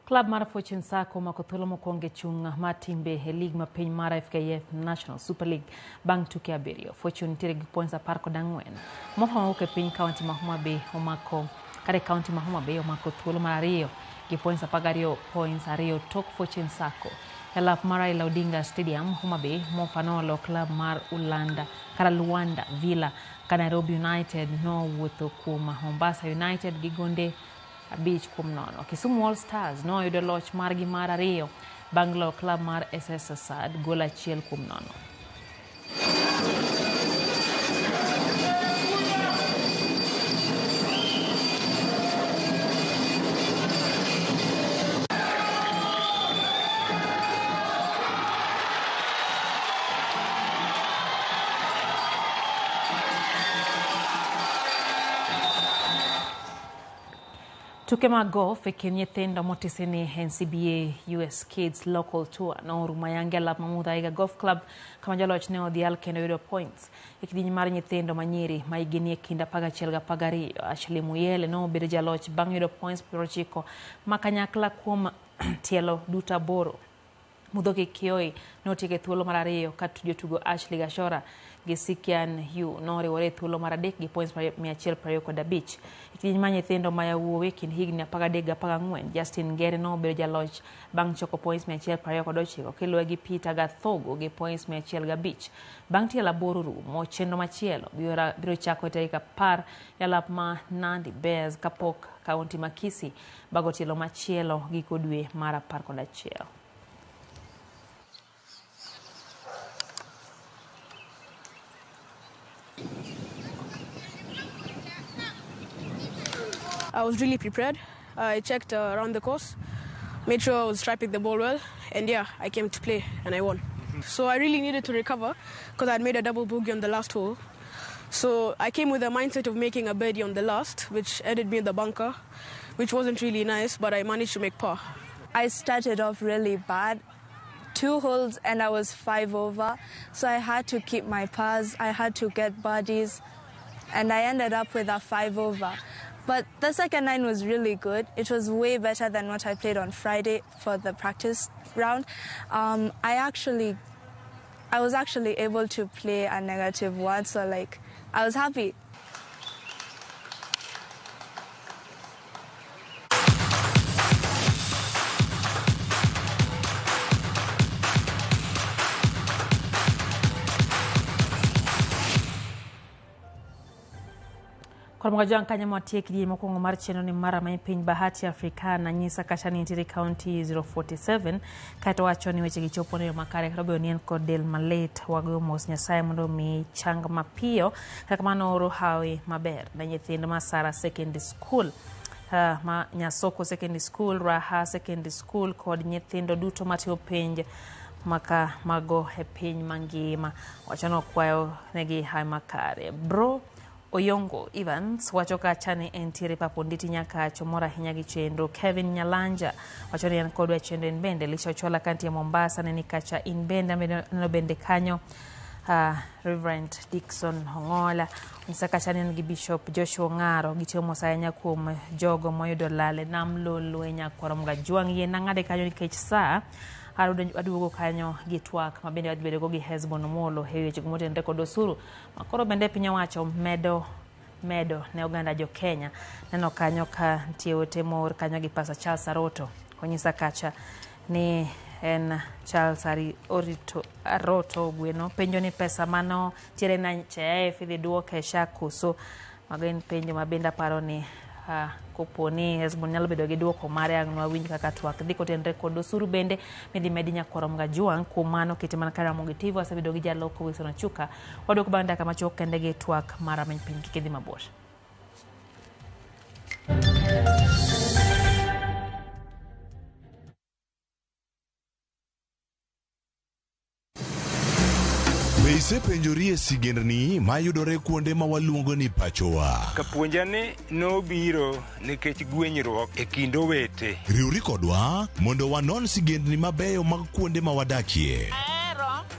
Club mar Fortune Sacco mako thuolo mokwongo chung' mar timbe e lig ma piny mar FKF National Super League bang' tuke abiriyo. Fortune nitiere gi points 14. Mofama wuok e piny kaunti ma Homa Bay omako thuolo mar ariyo gi points 12 points 2 tok Fortune Sacco. E lap mar Raila Odinga Stadium Homa Bay mofanolo club mar Luanda Villa ka Nairobi United nowuotho kuom Mombasa United gi gonde 5-0. Kisumu All Stars noyudo loch margi mar ariyo bang' lo club mar SS Sad gol 1-0. Tuke mag golf e kind nyithindo motisini NCBA US Kids Local Tour norumo yange lap mamudha Golf Club kama jaloch ne odhial kendo yudo points. E kidieny mar nyithindo manyiri ma higni e kind 11 gi 12 Ashley Muyele nobedo jaloch bang' yudo points 90 ma kanyakla kuom tielo duto 8. Mudhoki Kioi notieke thuolo mar ariyo ka jotugo Ashley Gashora gi Sikian Hugh noriwore thuolo mar adek gi points 125. Kidieny mar nyithindo ma yawuowi kind higni 13 gi 14 Justin Ngere nobedo jaloch bang' choko points 129 kiluwe gi Peter Gathogo gi points 105. Bang' tielo 8 rumo chenro machielo biro chako tarik 10 e lap ma Nandi Bears kapok kaunti ma Kisii bago tielo machielo giko dwe mar 11. I was really prepared. I checked around the course. made sure I was striking the ball well, and yeah, I came to play and I won. So I really needed to recover because I'd made a double bogey on the last hole. So I came with a mindset of making a birdie on the last, which ended me in the bunker, which wasn't really nice, but I managed to make par. I started off really bad. 2 holes and I was 5 over, so I had to keep my pars, I had to get birdies, and I ended up with a 5 over. But the second 9 was really good. It was way better than what I played on Friday for the practice round. I was actually able to play a -1, so like I was happy. Kormoga jang kanya mwatie kidi mokongo mar cheno ni mara mai piny bahati Afrika na nyisa kachani intiri county 047 kaito wacho ni weche gichopo ne makare karobe onien kod del malet wago mos nyasaye mondo mi chang mapio kaka mano oro hawe maber na nyithindo ma Sara Secondary School ma Nyasoko Secondary School, Raha Secondary School kod nyithindo duto matio penj maka mago e piny mangima wachano kwayo negi hawe makare. Bro Oyongo Evans wacho kachani entiere paponditi nyaka chomora hinya gi chendo. Kevin Nyalanja wacho ni kodwa chendo in bende lisho chola kanti ya Mombasa neni kacha in bende no bende kanyo Reverend Dickson Hongola nisaka chani ngi Bishop Joshua Ngaro gitio mosaya kuom jogo moyudo lale namlolo enya Koromga juang ye nangade kanyo nikech saa aduogo kanyo gitwak mabende adbedo gi Hezbon Molo hewe chigmote ndeko dosuru makoro bende piny owacho medo ne oganda jo Kenya neno kanyo ka ntie ote mor kanyo gi Pastor Charles Aroto konyisa kacha ni en Charles Aroto gweno penjo ni pesa mano tiere na CHF idhi duoke sha kuso magen penjo mabenda paro ni koponi Hezbon nyalo bedo gi duoko mare ang'wa winj kaka twak dhi kotenre kod osuru bende midhi medi Nyakoromga juang kumano kiti man kara Ramogi TV wasebedo gi jaloko Wilson Achuka wadok banda kama chok kende gi twak mara men piny kidhi mabor. Beise penjorie sigendni mayudore kuonde ma waluongo ni pachowa. Kapuonjani nobiro nikech gwenyruok e kind owete. Riwri kodwa mondo wanon sigendni mabeyo mag kuonde ma wadakie.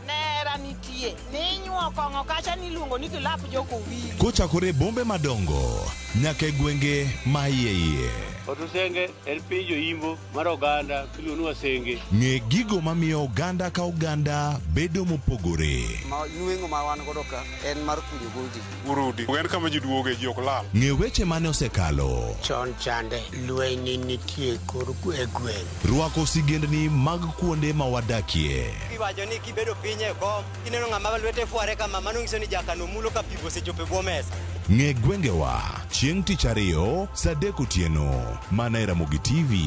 Nera nitie. Ninyuo kongo kacha niluongo ni kilap joko wili. Kochakore bombe madongo nyaka gwenge ma iye. Otusenge en pinjo imbo mar oganda kiluonu wasenge. Ng'e gigo mamiyo oganda ka oganda bedo mopogore. Nueng'o ma wan godo ka en mar kunyo goldi. Urudi. En kama ji duoge ji ok lal. Ng'e weche mane osekalo. Chon chande lweny nitie kor gweng'. Rwako sigendni mag kuonde ma wadakie. Kiwacho ni kibedo piny e kom, kineno ng'ama lwete fuare kama mano nyiso ni jakano mulo ka pigo sechope bwo mesa. Ng'e gwengewa chieng' tich ariyo saa 3 otieno mana e Ramogi TV.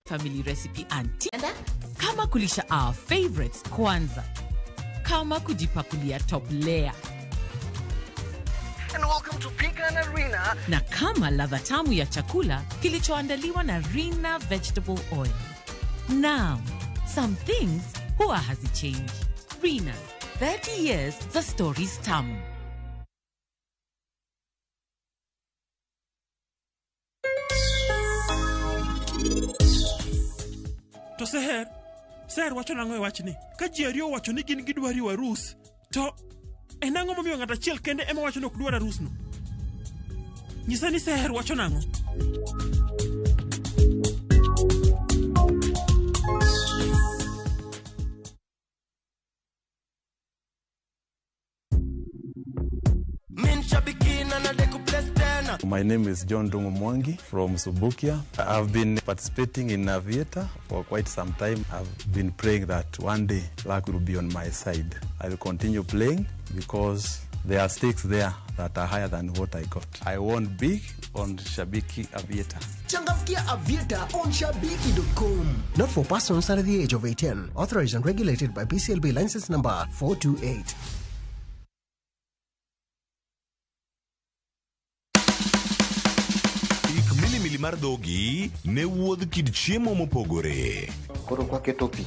Family recipe auntie. Kama kulisha our favorites kwanza. Kama kujipakulia top layer. And welcome to Pican Arena. Na kama ladha tamu ya chakula kilichoandaliwa na Rina Vegetable Oil. Now, some things huwa hazichange. Rina, 30 years the story's tamu. To Seher wacho nango e wachni. Ka ji ariyo wacho ni gin gidwari warus, to enang'o momiyo ng'at achiel kende ema wacho ni ok dwar arusno? Nyisa ni Seher wacho nango. My name is John Dongo Mwangi from Subukia. I've been participating in Aviator for quite some time. I've been praying that one day luck will be on my side. I will continue playing because there are stakes there that are higher than what I got. I won big on Shabiki Aviator. Changamkia Aviator on Shabiki.com. Not for persons under the age of 18. Authorized and regulated by BCLB license number 428. mar dhogi ne wuodh kid chiemo mopogore. Koro kwaketo pi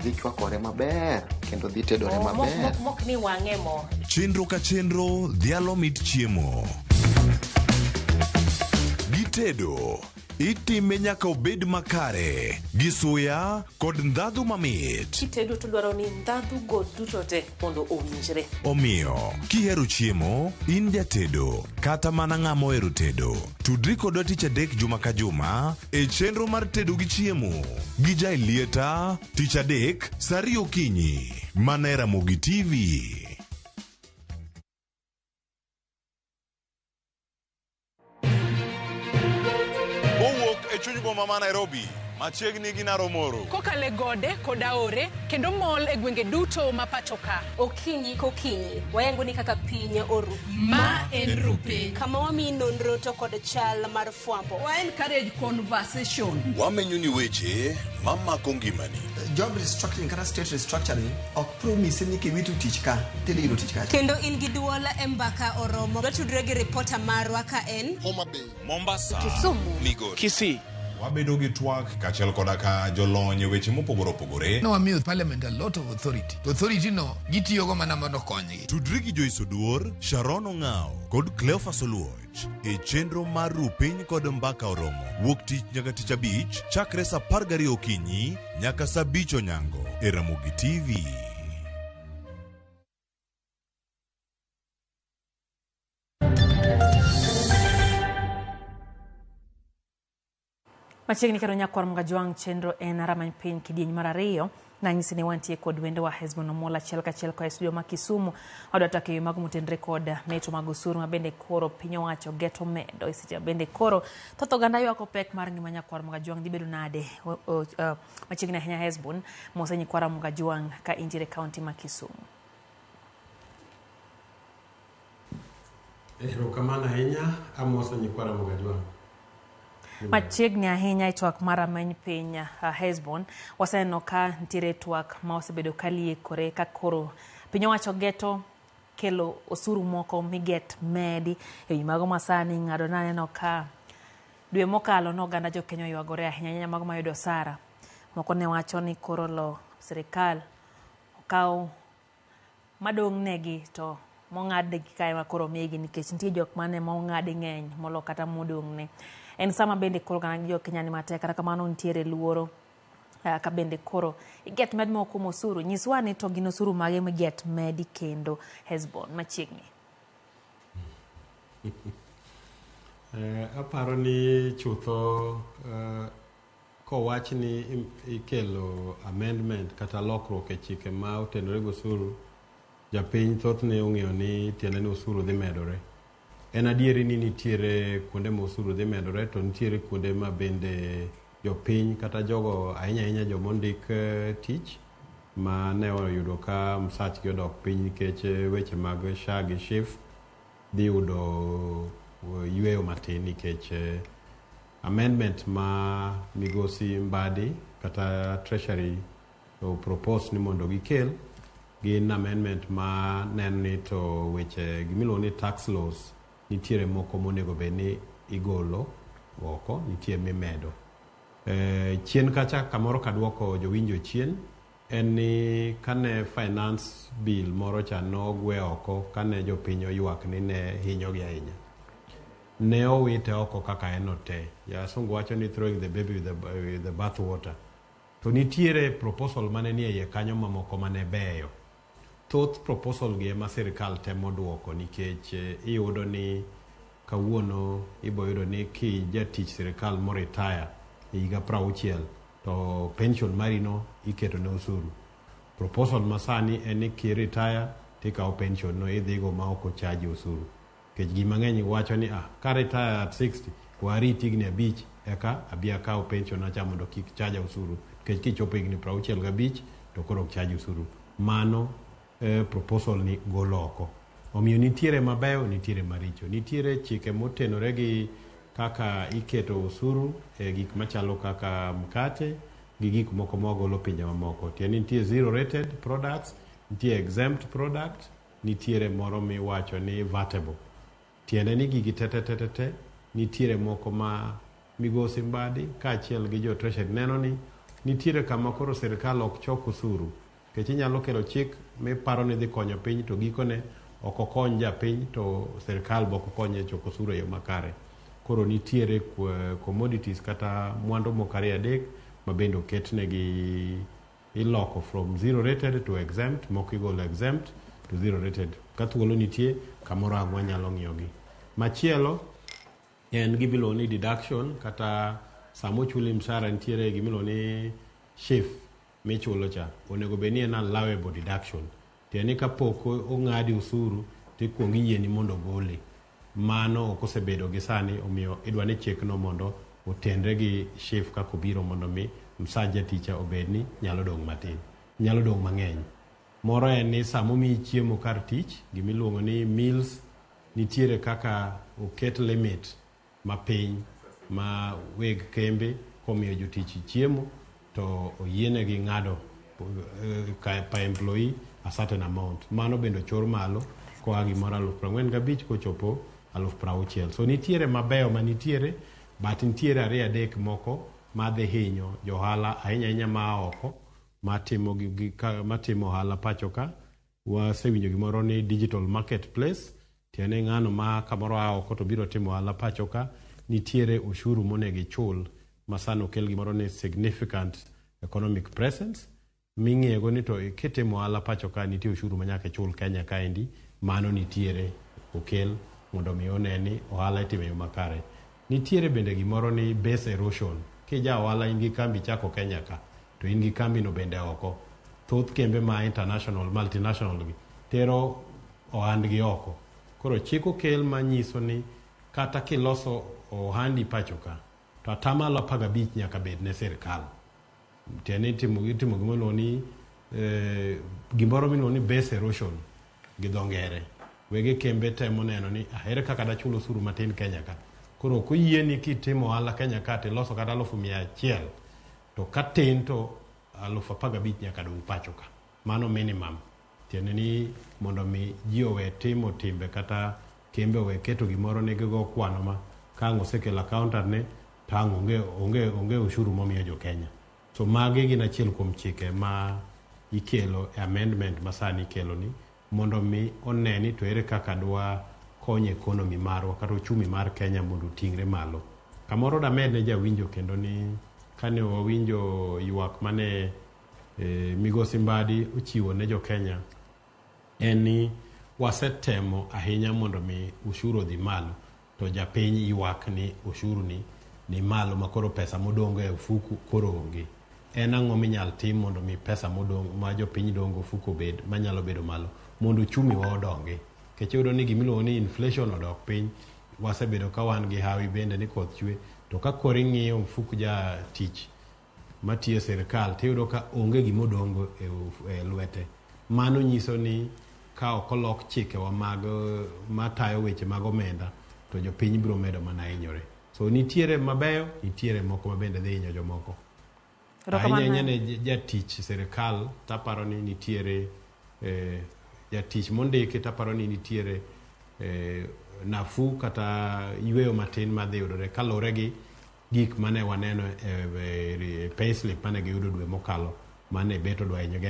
dhi chwakore maber kendo dhi tedore maber. Mok ni wang'e mo. Chenro ka chenro dhialo mit chiemo. Gitedo itime nyaka obed makare gi suya kod ndhadhu mamit. Kitedo to dwaro ni ndhadhu go duto te mondo owinjre. Omiyo kihero chiemo in jatedo kata mana ng'ama ohero tedo, tudri kodwa tich adek juma ka juma e chenro mar tedo gi chiemo gi Jailieta tich adek saa 2 okinyi mana e Ramogi TV. Chuny boma ma Nairobi machiegni gi Naromoro kokale gode kod aore kendo mol e gwenge duto ma pacho ka. Okinyi kokinyi wayango ni kaka piny oru ma en rupe kama wami nonro to kod chal mar fwambo wa encourage conversation wamenyo ni weche mamako ngimani. Job restructuring kata state restructuring ok promise ni kiwitu tich ka tili iro tich ka kendo in gi duola embaka oromo watudre gi reporter marwa ka en Homa Bay, Mombasa, Kisumu, Migori, Kisii. Wabedo gi twak kachiel koda ka jolony weche mopogore opogore. No wamiyo parliament a lot of authority. Authority no gitiyogo mana mondo konygi. Tudri gi Joyce Oduor, Sharon Ong'ao kod Cleophas Oluoch e chenro mar Rupiny kod Mbaka Oromo. Wuok tich nyaka tich abich chakre saa 12 okinyi nyaka saa 5 onyango e Ramogi TV. Machiegni kero nyakwar mgajwang chenro en aramany piny kidieny mar 2 na nyisi ni wantie kod wende wa Hezbon Omola achiel kachiel ka studio ma Kisumu odwa take yo mag mutendre kod meto mag osuru ma bende koro piny owacho geto medo isicha bende koro thoth ganda ywako pek mar ngima nyakwar mgajwang dhi bedo nade machiegni ahinya Hezbon mose nyakwar mgajwang ka injire county ma Kisumu. Erokamano ahinya amoso nyakwar mgajwang. Machiegni ahinya itwak mara many piny Hezbon waseneno ka ntiere twak ma osebedo kaliekore ka koro piny owacho geto kelo osuru moko miget medi e mago masani ng'ado naneno ka dwe mokalo no ganda jo Kenya ywagore ahinya mago mayudo osara moko ne wacho ni koro lo sirikal okaw madong negi to mong'ad gi kae ma koro migi nikech nitie jok mane mong'ad ng'eny molo kata modong ne en sama bende koro gana jo Kenya ni matek kata kamano ntiere luoro ka bende koro iget med moko mosuru nyiswa ni to gin osuru mage miget medi kendo Hezbon machiegni. Aparo ni chutho kowach ni ikelo amendment kata lokruok e chike ma otenore gi osuru japiny thothne ong'eyo ni tiende ni osuru dhi medore. En adieri ni nitiere kuonde ma osuru dhi medore to nitiere kuonde ma bende jopiny kata jogo ahinya jomondik tich ma ne oyudo ka msachgi odok piny nikech weche mag SHA gi SHIF dhi yudo yweyo matin nikech amendment ma migosi Mbadi kata Treasury propose ni mondo gikel gin amendment ma neno ni to weche gimiluongo ni tax laws nitiere moko monego bed ni igolo oko, nitiere mimedo. Chien kacha kamoro kaduoko jowinjo chien en ni kane finance bill moro cha nogwe oko kane jopiny oywak ni ne hinyogi ahinya. Ne owite oko kaka enote. Yasungu wacho ni throwing the baby with the bath water. To nitiere proposal mane ni iye kanyo mamoko mane beyo. Thoth proposal gi ema sirikal temo duoko nikech iyudo ni kawuono iboyudo ni ki jatich sirikal mo retire higa 60 to pension marino iketo ne osuru. Proposal masani en ni ki retire tika pension no idhigo ma oko charge osuru. Kech gima ng'eny wacho ni ka retire at 60 wariti higni 5 eka abia kawo pension acha mondo kik charge osuru. Kech kichopo higni 65 to koro ok charge osuru. Mano proposal ni goloko. Omiyo nitiere mabeyo, nitiere maricho. Nitiere chike motenore gi kaka iketo osuru e gik machalo kaka mkate gi gik moko mogolo pinje mamoko. Tieni nitiere zero rated products, nitiere exempt product, nitiere moro miwacho ni vatable. Tiende ni gigi tete nitiere moko ma Migosi Mbadi kaachiel gi jo treasury neno ni nitiere kama koro sirkal ok chok osuru kech inyalo kelo chik miparo ni dhi konyo piny to gikone ok okony japiny to sirkal be ok okony e choko osuru e yo makare. Koro nitiere commodities kata mwandu moko ariyo adek ma bende oketnegi iloko from zero rated to exempt, moko igolo exempt to zero rated. Ka thuolo nitie kamoro ang'wa nyalo ng'iyogi. Machielo en gimiluongo ni deduction kata samo chuli mshahara nitiere gimiluongo ni shift michulo cha onego bed ni en allowable deduction. Tieni kapok ong'adi usuru tikuong iyieni mondo gole. Mano ok osebedo gi sani omiyo idwa ni chikno mondo otendre gi shift kako biro mondo mi msaja ticha obed ni nyalo dong matin, nyalo dong mang'eny. Moro en ni samo mi chiemo kar tich gimiluongo ni meals nitiere kaka oket limit mapiny ma weg kembe komiyo jotich chiemo to oyienegi ng'ado per employee a certain amount. Mano bende chor malo koa gimoro 45,000 kochopo 60,000. So nitiere mabeyo ma nitiere but nitiere ariyo adek moko madhi hinyo johala ahinya ahinya ma oko matimo ohala pacho ka. Wasewinjo gimoro ni digital marketplace tiene ng'ano ma kamoro a oko to biro timo ohala pacho ka nitiere ushuru monego ichul masano okel gimoro ni significant economic presence ming'ego ni to kitimo ohala pacho ka nitie ushuru manyaka ichul Kenya kaendi. Mano nitiere okel mondo mi one ni ohala itimo yo makare. Nitiere bende gimoro ni base erosion. Kija ohala in gi kambi chako Kenya ka to in gi kambi no bende oko. Thoth kembe ma international multinational gi tero ohandgi oko. Koro chik okel manyiso ni kata kiloso ohandi pacho ka to atamalo 15 nyaka bed ne sirkal. Tieni itimo gimoro ni gimoro miluongo ni base erosion gi dho ngere. Wege kembe temo neno ni ahere kaka da chulo osuru matin Kenya ka. Koro kuyieni kitimo ohala Kenya ka tiloso kata 100,000 to katin to 15,000 nyaka dong pacho ka. Mano minimum. Tiende ni mondo mi ji owe timo timbe kata kembe owe keto gimoro ne go kwano ma kang osekelo accountant ne tang onge ushuru momiyo jo Kenya. So magi gin achiel kuom chike ma ikelo amendment masani ikelo ni mondo mi oneni to ere kaka dwa konyo economy marwa kata uchumi mar Kenya mondo tingre malo. Kamoro da med ne jawinjo kendo ni kane wawinjo ywak mane Migosi Mbadi ochiwo ne jo Kenya en ni wasetemo ahinya mondo mi ushuru dhi malo to japiny ywak ni ushuru ni malo makoro pesa modongo e ofuku koro onge. En ang'o minyal tim mondo mi pesa modong ma jopiny dongo ofuku bed manyalo bedo malo mondo uchumi wa odongi. Kech yudo ni gimiluongo ni inflation odok piny wasebedo ka wan gi hawi bende ni koth chwe to ka koro ing'iyo mfuku ja tich matiyo sirkal tiyudo ka onge gimodongo e lwete. Mano nyiso ni ka ok olok chike wa mag matayo weche mag omenda to jopiny biro medo mana hinyore. So nitiere mabeyo, nitiere moko mabende dhi hinyo jomoko. Ahinya ne jatich sirkal taparo ni nitiere jatich mondiki taparo ni nitiere nafu kata yweyo matin madhi yudore kalore gi gik mane waneno e payslip mane giyudo dwe mokalo mane beto dwa hinyoga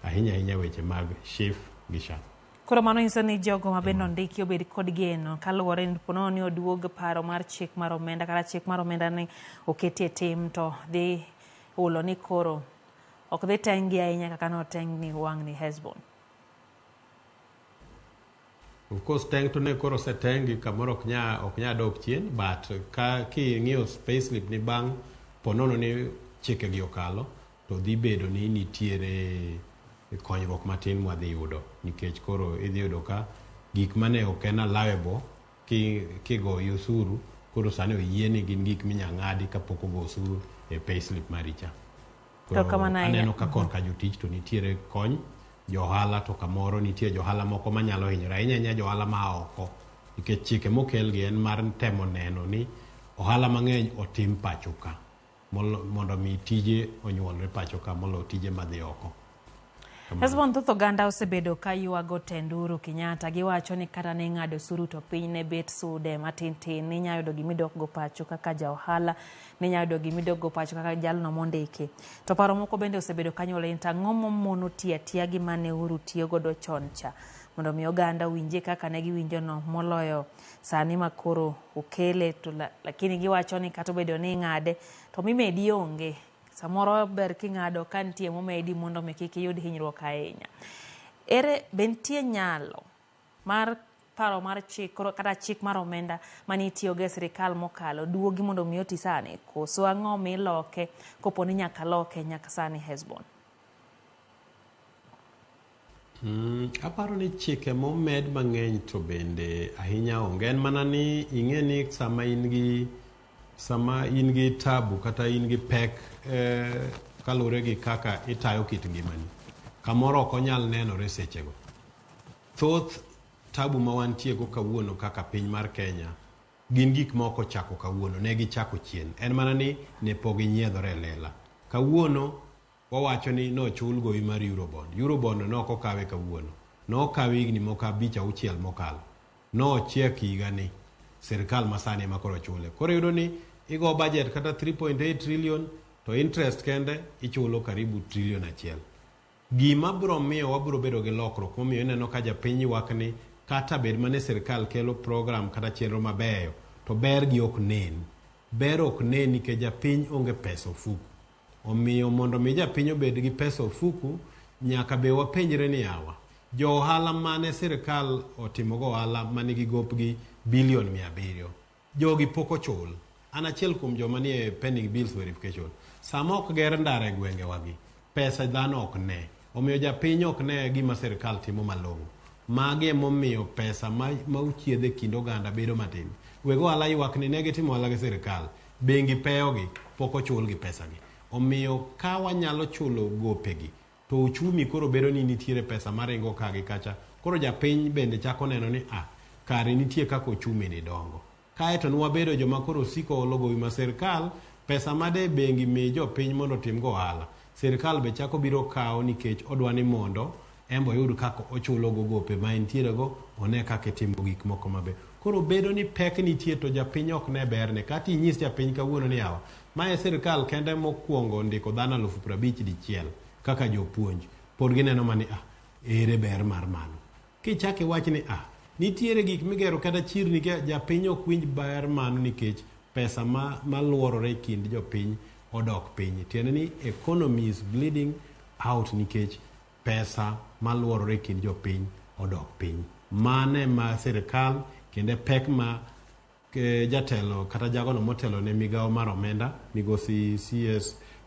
ahinya weche mag shift gi SHA. Koro mano nyiso ni jogo ma bende ondiki obed kod geno kaluwore ni pono ni oduog paro mar chik mar omenda kata chik mar omenda ni oketie tim to dhi ulo ni koro ok dhi tengi ahinya kaka noteng ni wang' ni Hezbon. Of course teng to ne koro setengi kamoro ok nya dok chien but ka ng'iyo payslip ni bang' ponono ni chike gi okalo to dhi bedo ni nitiere konyruok matin mwadhi yudo nikech koro idhi yudo ka gik mane ok en allowable kigo usuru koro sani oyieni gin gik minya ng'adi kapok ogo usuru e payslip maricha. Aneno ka korka jotich to nitiere kony johala to kamoro nitie johala moko manyalo hinyore ahinya johala ma oko nikech chike mokel gi en mar temo neno ni ohala mang'eny otim pacho ka mondo mi tije onyuolre pacho ka molo tije madhi oko. Hezbon thoth oganda osebedo ka yuago Tenduru Kenyatta giwacho ni kata ne ng'ado osuru to piny ne bet sude matin tin ni nyayudo gimidok go pacho kaka ja ohala ni nyayudo gimidok go pacho kaka jalno mondiki. To paro moko bende osebedo kanyole ni tang'o mono tiya gi mane Uhuru tiyo godo chon cha mondo mi oganda winje kaka ne giwinjo no moloyo sani makoro okele to lakini giwacho ni kata obedo ni ng'ade to mimedi onge. Samoro ber king'ado ka nitie momedi mondo mi kik iyud hinyruok ahinya. Ere bentie nyalo mar paro mar chik kata chik mar omenda manitiyo gi sirikal mokalo duogi mondo mi oti sani koso ang'o miloke kopo ni nyaka loke nyaka sani Hezbon? Aparo ni chike momed mang'eny to bende ahinya onge. En mana ni ing'e ni sama in gi tabu kata in gi pek kalure gi kaka itayo kit ngimani kamoro ok onyal nenore sechego. Thoth tabu ma wantie go kawuono kaka piny mar Kenya gin gik moko chako kawuono, ne gichako chien. En mana ni ne pogi nyiedhore lela. Kawuono wawacho ni no chul gowi mar Eurobond. Eurobond no ok okawe kawuono, no okawe higni moko 5-6 mokalo, no chiek higa ni sirikal masani makoro chule. Koro yudo ni igo budget kata 3.8 trillion to interest kende ichulo karibu trillion 1. Gima bro miyo wabro bedo gi lokruok momiyo ineno ka japiny ywak ni kata bed mane sirikal kelo program kata chenro mabeyo to ber gi ok nen. Ber ok nen nikech japiny onge pesa ofuku. Omiyo mondo mi japiny obed gi pesa ofuku nyaka be wapenjre ni yawa jo ohala mane sirikal otimogo ohala manigi gopgi bilion 700 jogi poko chul. An achiel kuom joma nie pending bills verification. Sama ok ger ndara e gwenge wagi pesa dhano ok ne. Omiyo japiny ok ne gima sirikal timo malong'o. Magi emomiyo pesa ma uchiedhe kind oganda bedo matin. Wego ohala ywak ni ne gitimo ohala gi sirikal, bengi peyogi pok ochul gi pesagi. Omiyo ka wanyalo chulo gopegi to uchumi koro bedo ni nitiere pesa maringo kagi kacha. Koro japiny bende chako neno ni kare nitie kaka uchumi ni dongo. Kaeto nwabedo joma koro siko olo gowi ma sirikal pesa made bengi mi jopiny mondo tim go ohala. Sirikal be chako biro kawo nikech odwani mondo embo yud kaka ochulo go gope ma entiere go one kaka timo gik moko mabe. Koro bedo ni pek nitie to japiny ok ne berne. Kati inyis japiny kawuono ni yawa mae sirikal kende mokwongo ndiko dhano 50,000 dichiel kaka jopuonj. Pod gineno mani ere ber mar mano. Kichaki wach ni nitiere gik migero kata chirni ke japiny ok winj ber mano nikech pesa maluorore kind jopiny odok piny. Tiende ni economy is bleeding out nikech pesa maluorore kind jopiny odok piny. Mane ma sirikal kende pek ma jatelo kata jagono motelo ne migawo mar omenda migosi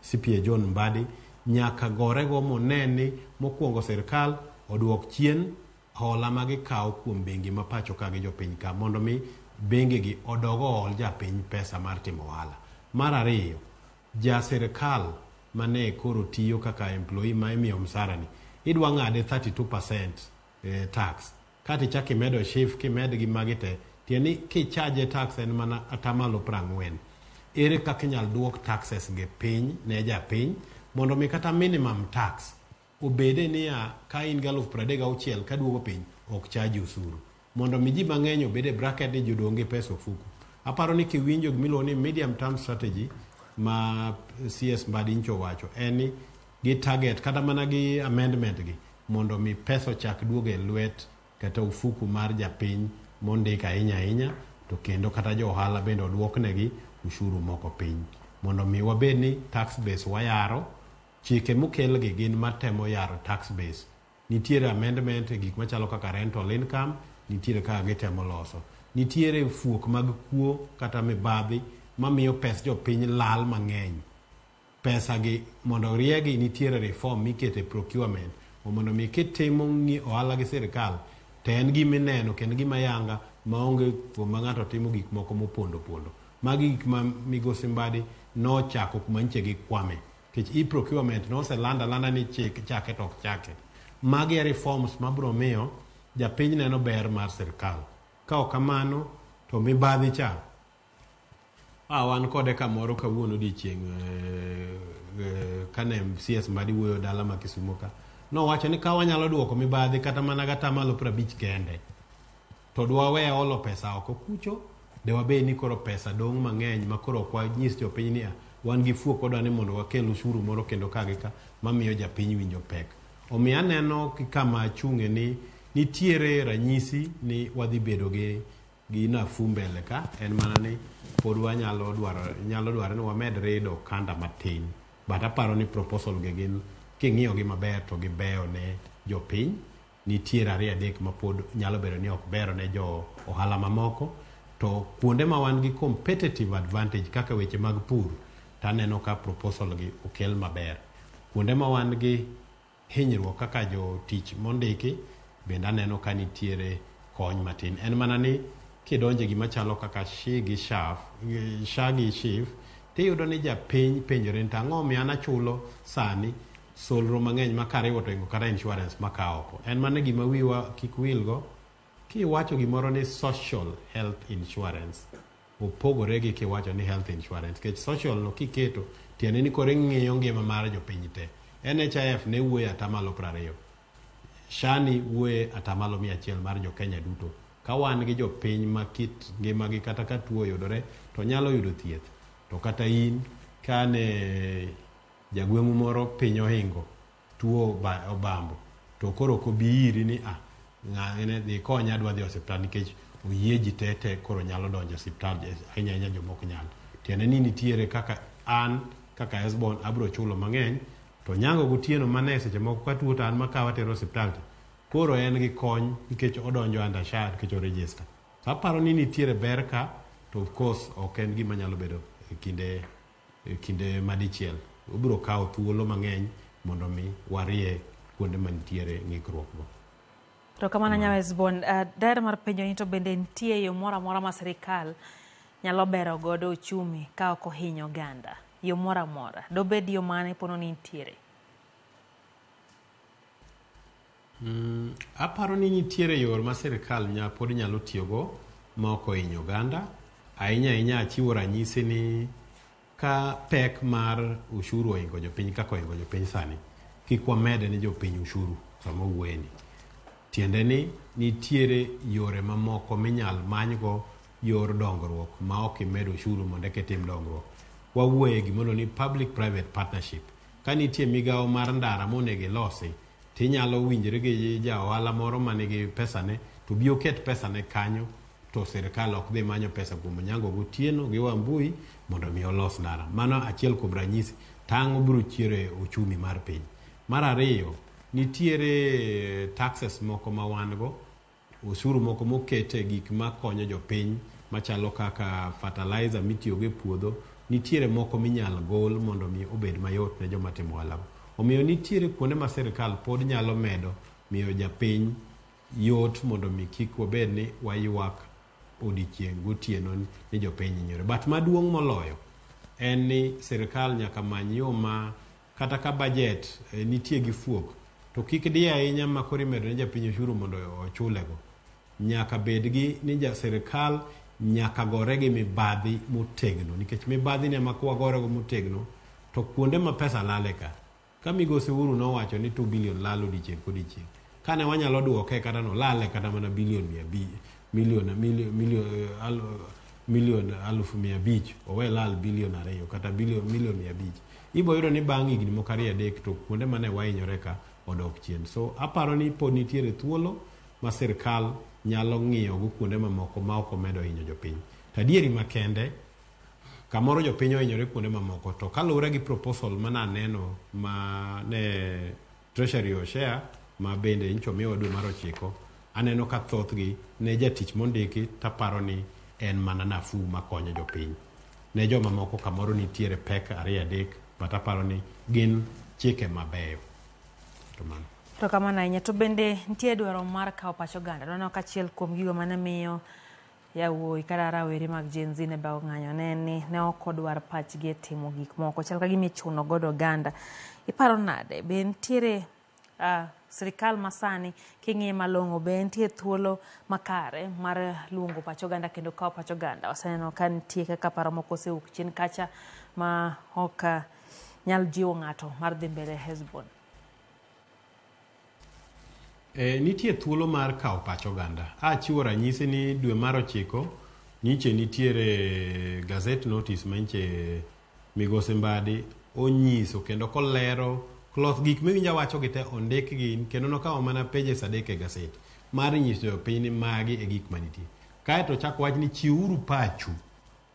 CPA John Mbadi nyaka gorego moneni mokwongo sirikal oduok chien hola ma gikawo kuom bengi ma pacho ka gi jopiny ka mondo mi bengi gi odogo hol japiny pesa mar timo ohala. Mar ariyo, ja sirikal mane koro tiyo kaka employee ma imiyo msara ni idwa ng'ade 32% tax. Kati chaki medo shift kimed gi magite tieni kichaje tax en mana atamalo 40. Ere kaka inyal duok taxes ge piny ne japiny mondo mi kata minimum tax obede ni ka in 36,000 ka duogo piny ok chaji usuru mondo mi ji mang'eny obede bracket ni jodonge pesa ofuku. Aparo ni kiwinjo gimiluongo ni medium term strategy ma CS Mbadi ncho wacho eni gi target kata mana gi amendment gi mondo mi pesa chak duoge lwet kata ufuku mar japiny mondika ahinya to kendo kata jo ohala bende oduoknegi ushuru moko piny mondo mi wabed ni tax base wayaro. Chike mokel gi gin matemo yaro tax base. Nitiere amendment gik machalo kaka rental income nitiere kaka gitemo loso. Nitiere fuok mag kuo kata mibadhi mamiyo pes jopiny lal mang'eny. Pesa gi mondo riegi nitiere reform mikete procurement mondo mi kitimo ohala gi sirikal to en gimineno kendo gima yanga maonge kuom ng'ato timo gik moko mopondo. Magi gik ma migosi Mbadi nochako kuma nche gi kwame. Kech procurement no se landa ni chake tok chake. Magi reforms mabro miyo japiny neno ber mar sirikal. Ka ok kamano to mibadhi cha wan kode kamoro kawuono odiechieng' kane CS Mbadi wuoyo dala ma Kisumo ka nowacho ni ka wanyalo duoko mibadhi kata mana gata malo 50 kende to dwa we olo pesa oko kucho de wabe ni koro pesa dong mang'eny makoro kwa nyis jopiny ni wan gi fuok odwa ni mondo wakel ushuru moro kendo kagika mamiyo japiny winjo pek. Omiyo aneno kama achung'e ni nitiere ranyisi ni wadhi bedo gi nafu mbele ka, en mana ni pod wanyalo dwaro ni wamed redo kanda matin. But aparo ni proposal ge gin king'iyo gi maber to gibeyo ne jopiny. Nitiere 2-3 ma pod nyalo bedo ni ok bero ne jo ohala mamoko, to kuonde ma wan gi competitive advantage kaka weche mag pur taneno ka proposal gi okel maber. Kuonde ma wan gi hinyruok kaka jo tich mondiki bende aneno ka nitiere kony matin. En mana ni kidonje gima chalo kaka SHI gi SHIF tiyudo ni japiny penjore ni ang'o miyo an achulo sani solro mang'eny makariwo to ingo kata insurance makaoko. En mana gima wiwa kik wilgo kiwacho gimoro ni social health insurance opogore gi kiwacho ni health insurance. Kech social no kiketo tiende ni kore ng'iyo ngima mar jopiny te. NHIF ne wuoye atamalo 20. Shani wuoye atamalo 100 mar jo Kenya duto. Ka wan gi jopiny ma kit ngimagi kata ka tuo yudore to nyalo yudo thieth. To kata in kane jagweng'u moro piny ohingo tuo obambo to koro kobiri ni ng'ane dhi konya dwa dhi osiptal nikech oyie ji tete koro nyalo donjo osiptal ahinya jomok nyalo. Tiende ni nitiere kaka an kaka Esbon abro chulo mang'eny to nyango gotieno mane seche moko ka tuo tan makawa tero osiptal koro en gi kony nikech odonjo under SHA nikech o register. Aparo ni nitiere ber ka, to of course ok en gima nyalo bedo kinde madichiel. Ubro kawo thuolo mang'eny mondo mi warie kuonde mantiere ng'ikruok go. To kamana Nyawesbon, daer mar penjo ni to bende nitie yo moro amora ma sirikal nyalo bero godo uchumi ka ok ohinyo oganda. Yo moro amora dobed yo mane pono ni nitiere? Aparo ni nitiere yor ma sirikal pod nyalo tiyogo ma ok ohinyo oganda. Ahinya achiwo ranyisi ni ka pek mar ushuru ohingo jopiny kaka ohingo jopiny sani, kik wamede ni jopiny ushuru sama wuoyeni. Tiende ni nitiere yore mamoko minyal manygo yor dongruok ma ok imedo ushuru mondo eka tim dongruok. Wawuoye gimondo ni public private partnership. Ka nitie migawo mar ndara monego ilosi, tinyalo winjore gi ja ohala moro manigi pesane to bi oket pesane kanyo, to sirikal ok dhi manyo pesa kuom nyango gotieno gi Wambui mondo mi olos ndara. Mano achiel kuom ranyisi tang'o biro chiere uchumi mar piny. Mar ariyo, nitiere taxes moko ma wan go, ushuru moko mokete gik ma konyo jopiny machalo kaka fertilizer mitiyogo e puodho. Nitiere moko minyal gol mondo mi obed mayot ne joma timo ohala. Omiyo nitiere kuonde ma sirikal pod nyalo medo miyo japiny yot mondo mi kik wabed ni waywak odiochieng' gotieno ni jopiny hinyore. But maduong' moloyo en ni sirikal nyaka many yo ma kata ka budget nitie gi fuok to kik di ahinya ma koro imedo ne japiny ushuru mondo ochulego. Nyaka bed gi ni sirikal nyaka gore gi mibadhi motegno, nikech mibadhi ne ma kwagore go motegno to kuonde ma pesa lale ka migosi Uhuru nowacho ni 2 billion lalo odiochieng' kodiochieng'. Kane wanyalo duoke kata no lale kata mana bilion 1,500,000 owe lal bilion 2 kata milion 500. Ibo yudo ni bang' higni moko 2-3 to kuonde mane wahinyore ka odok chien. So aparo ni pod nitiere thuolo ma sirikal nyalo ng'iyo go kuonde mamoko ma ok omedo hinyo jopiny. Tadieri makende kamoro jopiny ohinyore kuonde mamoko to kaluwore gi proposal mana neno ma ne Treasury oshare ma bende inchomiwa dwe mar 9, aneno ka thothgi ne jatich mondiki taparo ni en mana nafu makonyo jopiny. Ne joma moko kamoro nitiere pek 2-3 but aparo ni gin chike mabeyo. To kamana inya to bende nitie dwaro mar kawo pach oganda. Nono ka achiel kuom gigo mane miyo yawuoyi kata rawere mag Gen Z ne bago ng'anyo ne ok odwar pachgi e timo gik moko chal ka gimichuno godo oganda. Iparo nade be nitiere sirikal masani king'iye malong'o be nitie thuolo makare mar luongo pach oganda kendo kawo pach oganda? Waseneno ka nitie kaka paro moko osewuok chien kacha ma ok nyal jiwo ng'ato mar dhi mbele Hezbon. Nitie thuolo mar kawo pach oganda. Achiwo ranyisi ni dwe mar 9 niche nitiere gazette notice manche Migosi Mbadi onyiso kendo kolero cloth gik miwinja wacho gite ondik gi kendo nokawo mana pages 3 e gazette mar nyiso piny ni magi e gik manitie. Kae to chak wach ni chiwuru pachu.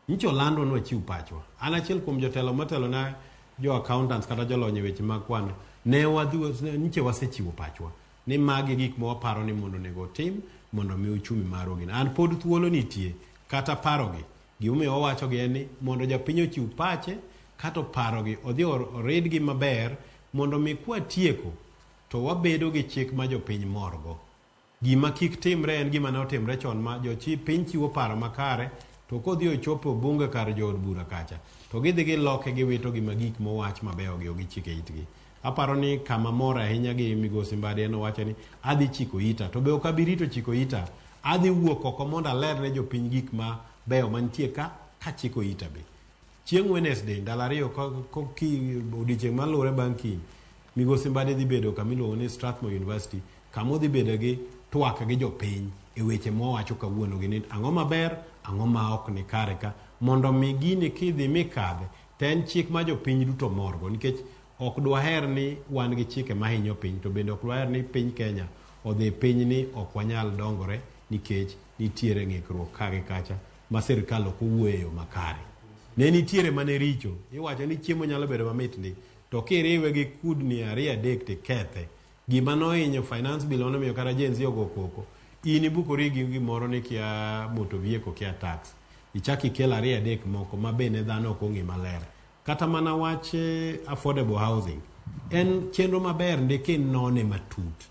Nicho lando no chiw pachwa. An achiel kuom jotelo motelo na jo accountants kata jolony weche mag kwano ne wadhi niche wasechiwo pachwa. Ni magi gik ma waparo ni mondo nego tim mondo mi uchumi maro gin. An pod thuolo nitie kata parogi. Gime owacho gi ni mondo japiny ochiw pache kata parogi odhi ored gi maber mondo mi kwa tieko to wabedo gi chik ma jopiny morgo. Gima kik timre en gima ne otimre chon ma jochi piny chiwo paro makare to kodhi ochopo bunge kar jood bura kacha to gidhi giloke giwito gi magik mowach mabeyo gi ogi chike itgi. Aparo ni kama mora ahinya gi Migosi Mbadi en owacho ni adhi chiko ita to be ok abirito chiko ita adhi wuok oko mondo aler ne jopiny gik ma beyo mantie ka chiko ita be. Chieng' Wednesday ndalo 2 koki odiochieng' malure bang' kiny Migosi Mbadi dhi bedo kamiluongo ni Strathmore University kamo dhi bedo gi twak gi jopiny e weche mowacho kawuono gi ni ang'o maber ang'o ma ok ni kare ka mondo mi gini kidhi mikadhe ten chik ma jopiny duto morgo nikech ok dwaher ni wan gi chike mahinyo piny to bende ok dwaher ni piny Kenya odhi piny ni ok wanyal dongore nikech nitiere ng'ikruok kage kacha ma sirkal ok owuoyo makare. Ne nitiere mane richo iwacho ni chiemo nyalo bedo mamit ndi to kiriwe gi kudni 2-3 te kethe gima nohinyo finance bill ono miyo kara jenzi ogo koko ini bukori gi gimoro ni kia moto vieko kia tax ichaki kela 2-3 moko ma bene dhano ok ong'e maler kata mana wach affordable housing en chenro maber ndike none matut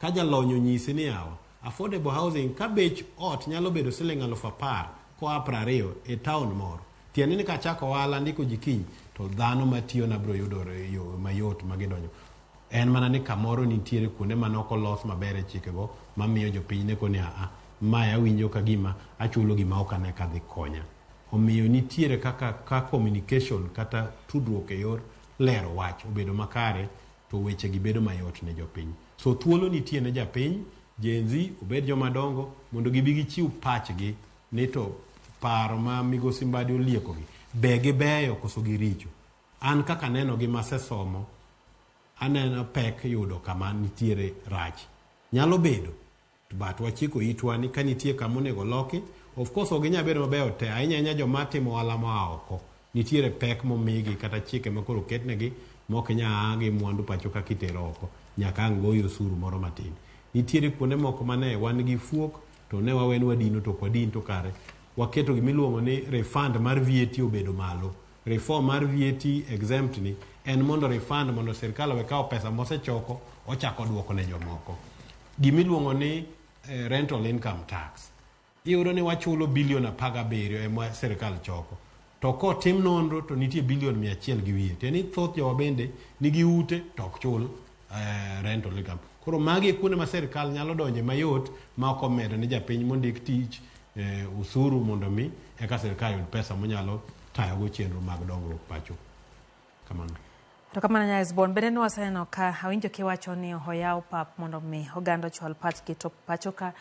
ka jalonyo nyisi ni yawa affordable housing ka bech ot nyalo bedo $10,000 koa 20 e town moro tiende ni ka chako wala ndiko jikiny to dhano matiyo na bro yudo yo mayot magidonyo en mana ni kamoro nitiere kuonde manoko los maber e chikego mamiyo jopiny ne koni maya winjo ka gima achulo gima ok ane kadhi konya omiyo nitiere ka communication kata tudruok e yor lero wach obedo makare to weche gi bedo mayot ne jopiny. So thuolo nitie ne japiny jenzi obed jomadongo mondo gibi gichiw pachgi ni to paro ma Migosi Mbadi oliekogi bege beyo koso gi richo. An kaka neno gi masesomo aneno pek yudo kama nitiere rach nyalo bedo but wachiko itwa ni kanitie kama onego loki of course oginya bedo mabeyo te ahinya joma timo ohala ma oko nitiere pek momigi kata chike makoro ketnegi mok nya gi mwandu pacho ka kitero oko nyaka ngoyo suru moro matin. Nitiere kuonde moko mane wan gi fuok to ne wawen wadino to kwadin to kare waketo gimiluongo ni refund mar VAT obedo malo. Reform mar VAT exempt ni en mondo refund mondo sirkal wekawo pesa mosechoko ochako duoko ne jomoko. Gimiluongo ni rental income tax iyudo ni wachulo bilion 17 e sirkal choko to ko tim nonro to nitie bilion 100 gi wiye teni thoth jowa bende nigi ute to ok chul rental income. Koro magi kuonde ma sirkal nyalo donje mayot ma ok omedo ni japiny mondik tich usuru mondo mi eka sirkal yud pesa monyalo tayogo chenro mag dongruok pacho. Kamano. To kamano Nyasbon bende ne waseneno ka awinjo kiwacho ni oyaw pap mondo mi oganda chol pachgi to pacho ka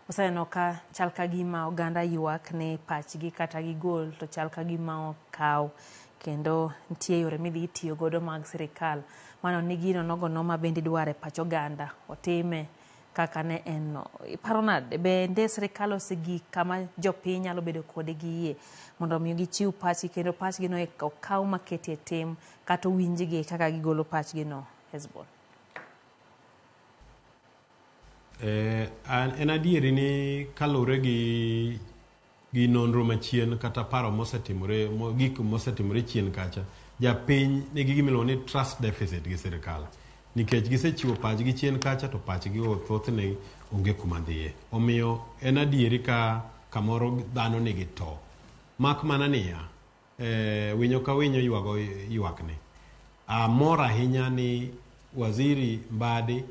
waseneno ka chal ka gima oganda ywak ne pachgi kata gigol to chal ka gima okaw kendo nitie yore midhi tiyo godo mag sirkal mano ni gino nogono ma bende dware pach oganda otime kaka ne en paro nade bende sirkal osegi kama jopiny nyalo bedo kode gi yie mondo mi gichiw pachgi kendo pachgi no okaw maketi e tim kata winjgi kaka gigolo pachgi no. Hezbon en adieri ni kalure gi nonro machien kata paro mosetimore gik mosetimore chien kacha japiny nigi gimiluongo ni trust deficit gi sirkal nikech gisechiwo pachgi chien kacha to pachgi thothne onge kuma dhiye omiyo en adieri ka kamoro dhano nigi to mak mana niya winyo ka winyo ywago ywakne. Amor ahinya ni waziri Mbadi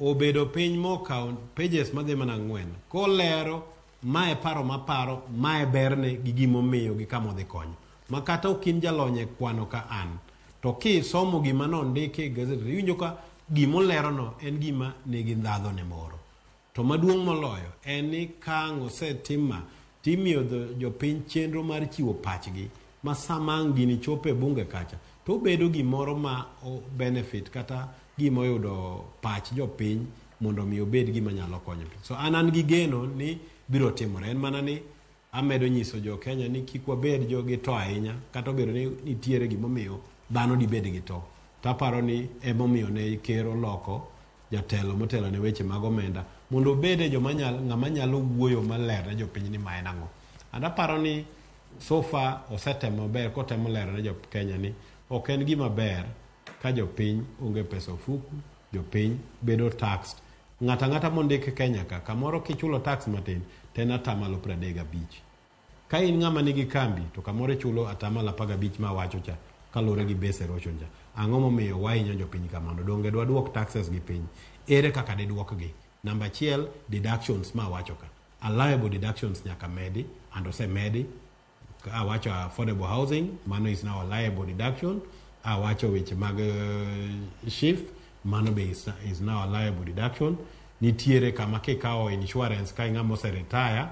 obedo piny mokaw pages madhi mana 4 kolero mae paro maparo mae berne gi gimomiyo gi kama odhi konyo makata okin jalonye kwano ka an to ki somo gima no ndike gazette iwinjo ka gimolerono en gima nigi ndhadho ne moro. To maduong' moloyo en ni ka osetima timiyo jopiny chenro mar chiwo pachgi ma sama ang' gini chopo e bunge kacha to bedo gimoro ma benefit kata gima oyudo pach jopiny mondo mi obed gima nyalo konyo piny. So an gi geno ni biro timore. En mana ni amedo nyiso jo Kenya ni kik wabed jogi to ahinya kata obedo ni nitiere gimomiyo dhano dibed gi to. Taparo ni emomiyo ne kero loko jatelo motelo ne weche mag omenda mondo obede ng'ama nyalo wuoyo maler ne jopiny ni ma en ang'o. Aparo ni sofa osetemo ber kotemo lero ne jokenya ni ok en gima ber ka jopiny onge pesa ofuku, jopiny bedo taxed. Ng'ata mondik Kenya ka kamoro kichulo tax matin to en 35%. Ka in ng'ama nigi kambi to kamoro chulo 15% ma wacho cha kalure gi base erosion cha. Ang'o momiyo wahinyo jopiny kamano? Donge dwaduok taxes gi piny? Ere kaka de duok gi? Number 1, deductions ma wacho ka. Allowable deductions nyaka medi and osemedi. Awacho affordable housing, mano is now a liable deduction. Awacho weche mag shift, mano be is now a liable deduction. Nitiere kama kikao insurance ka ng'ama ose retire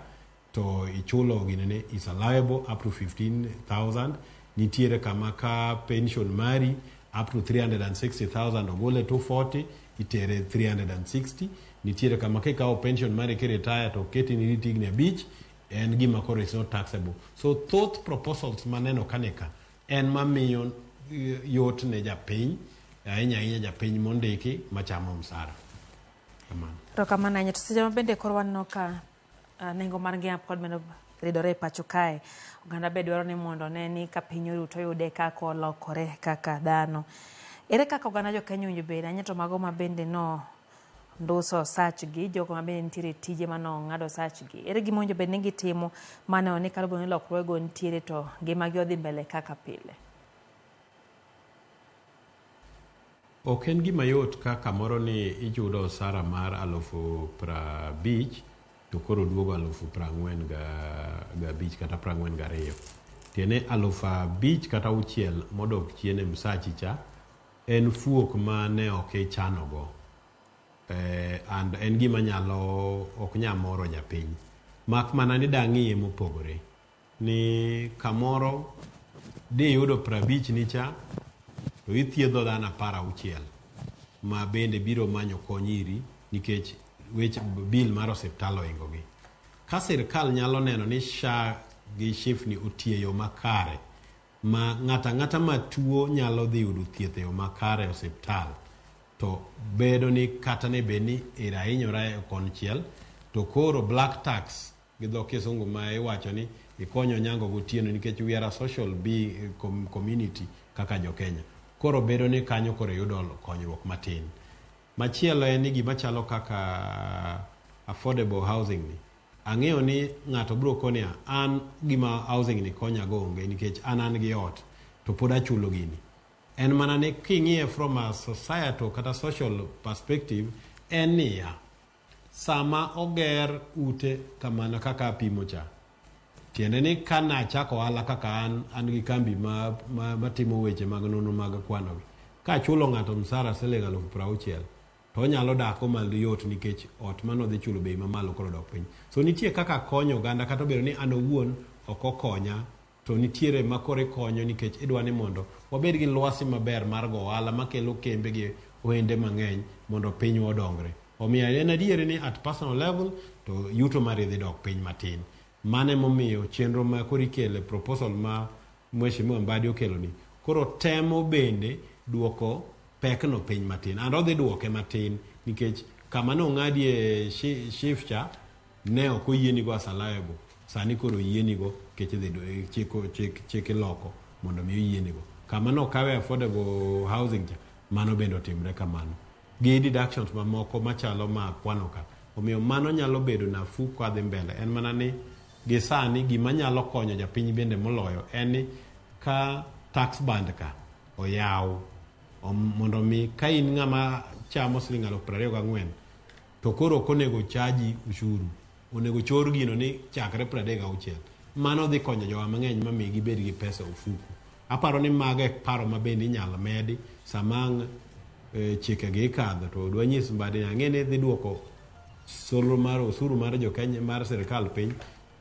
to ichulo ginene is allowable up to 15,000. Nitiere kama ka pension mari up to 360,000 ogole 240 itere 360. Nitiere kama kikao pension mari ki retire to keti ni ritigni abich en gima koro is not taxable. So thoth proposals maneno kaneka en mamiyo yot ne japiny ahinya japiny mondiki machamo msara. To kamano ahinya to seche ma bende koro waneno ka nengo mar ngima pod medo ridore e pacho kae. Oganda be dwaro ni mondo ne ni ka piny oruto yude kaka olokore kaka dhano. Ere kaka oganda jo Kenya owinjo bed ahinya to mago ma bende no nduso search gi jogo ma bende nitiere tije mano ng'ado search gi. Ere gima owinjo bed ni gitimo mane ni kalo ni lokruoge go nitiere to ngima gi odhi mbele kaka pile? Ok en gima yot ka kamoro ni ijudo osara mar 50,000 to koro duogo 45,000 kata 42. Tiene 5,000 kata 6 modok chien e msachi cha en fuok ma ne ok ichanogo. And en gima ok nyamoro japiny. Mak mana ni dang'iye mopogore. Ni kamoro di yudo 50 ni cha to ithiedho dhano 16 ma bende biro manyo konyiri nikech weche bill mar osiptal oingogi. Ka sirkal nyalo neno ni SHA gi SHIF ni otie yo makare ma ng'ata ma tuo nyalo dhi yudo thieth e yo makare osiptal to bedo ni kata ne beni irahinyora e konchiel to koro black tax gi dho kisungu ma iwacho ni ikonyo nyango gotieno nikech we are a social community kaka jo Kenya. Koro bedo ni kanyo koro yudo konyruok matin. Machielo en ni gima chalo kaka affordable housing ni. Ang'eyo ni ng'ato biro konia an gima housing ni konya go onge nikech an gi ot to pod achulo gini. En mana ni king'iye from a societal kata social perspective en niya sama oger ute kamano kaka apimo cha. Tiende ni ka nachako ohala kaka an gi kambi matimo weche mag nono mag kwano. Ka chulo ng'ato msara siling 60,000 to onyalo dako mayot nikech ot mano dhi chulo bei mamalo koro dok piny. So nitie kaka konyo oganda kata obedo ni an owuon ok okonya to nitiere makore konyo nikech idwa ni mondo wabed gi lwasi maber mar go ohala makelo kembe gi wende mang'eny mondo piny odongre. Omiyo en adier ni at personal level to yuto mari dhi dok piny matin. Mane momiyo chenro ma koro ikele proposal ma Mheshimiwa Mbadi okelo ni koro temo bende duoko pekno piny matin. And odhi duoke matin nikech kama no ng'adie SHIF cha ne ok oyienigo as liable. Sani koro yienigo kech dhi chike loko mondo mi yienigo. Kama no kawe affordable housing cha mano bende otimre kamano. Gi deductions mamoko machalo ma kwano ka. Omiyo mano nyalo bedo nafu kwa dhi mbele. En mana ni gisani gima nyalo konyo japiny bende moloyo en ni ka tax band ka oyaw mondo mi ka in ng'ama chamo siling 24,000 to koro konego chaji ushuru onego chor gino ni chakre 36. Mano dhi konyo jowa mang'eny ma migi bed gi pesa ofuku. Aparo ni mago e paro ma bende inyalo medi samang chike gi kadho to dwa nyis mbade ang'ene dhi duoko solo mar osuru mar jo Kenya mar sirkal piny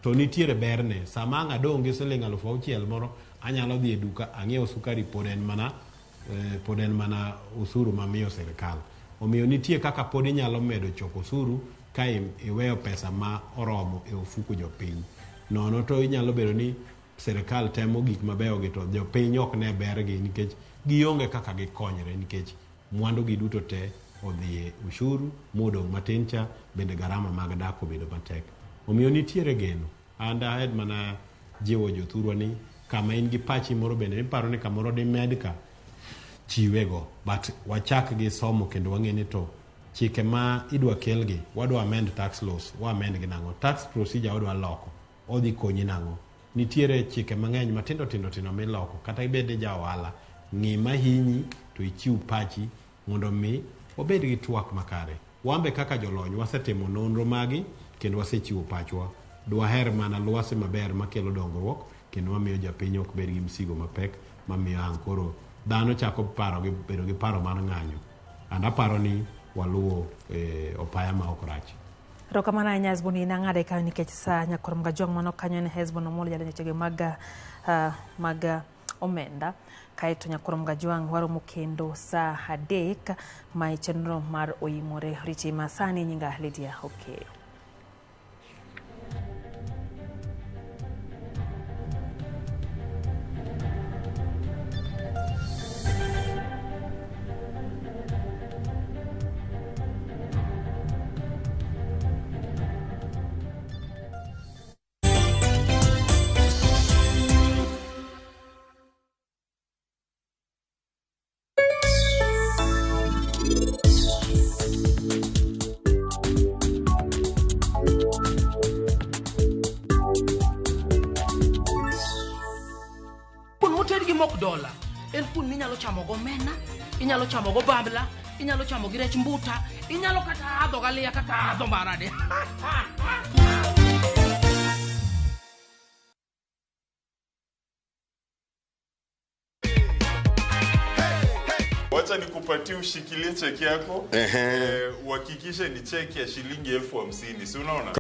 to nitiere berne sama ng'adong gi siling 6,000 moro anyalo dhi e duka ang'iewo sukari pod en mana osuru mamiyo sirkal. Omiyo nitie kaka pod inyalo medo choko osuru ka iweyo pesa ma oromo e ofuku jopiny. Nono to inyalo bedo ni sirkal temo gik mabeyo gi to jopiny ok ne bergi nikech gionge kaka gikonyre nikech mwandu gi duto te odhi e ushuru modong matin cha bende garama mag dak obedo matek. Omiyo nitiere geno. And ahed mana jiwo jothurwa ni kama in gi pachi moro bende iparo ni kamoro di med ka chiwego but wachak gi somo kendo wang'eni to chike ma idwa kelgi wadwa amend tax laws wa amend gi nango tax procedure wadwa loko odhi konyi nango. Nitiere chike mang'eny matindo miloko kata ibede ja ohala ng'i mahinyi to ichiw pachi mondo mi obed gi twak makare. Wambe kaka jolony wasetimo nonro magi kendo wasechiwo pachwa. Dwaher mana lwasi maber makelo dongruok kendo mamiyo japiny ok bed gi msigo mapek mamiyo ankoro dhano chako bedo gi paro mar ng'anyo. Aparo ni waluwo opaya ma ok rach. Rokamana ahinya Hezbon inang'ade ka nikech sa nyakorom ga jong mano kanyo ne Hezbon omol jale nyachege mag omenda kaeto nyakorom ga jwang waromo kendo sa 3 ma chenro mar oimore richi masani nyinga Lydia okay. $1 en pun minyalo chamo go mena, inyalo chamo go bambla, inyalo chamo gi rech mbuta, inyalo kata adho galia kata adho barade. Wacha nikupatie ushikilie cheki yako. Uhakikishe ni cheki ya shilingi 50,000. Si unaona?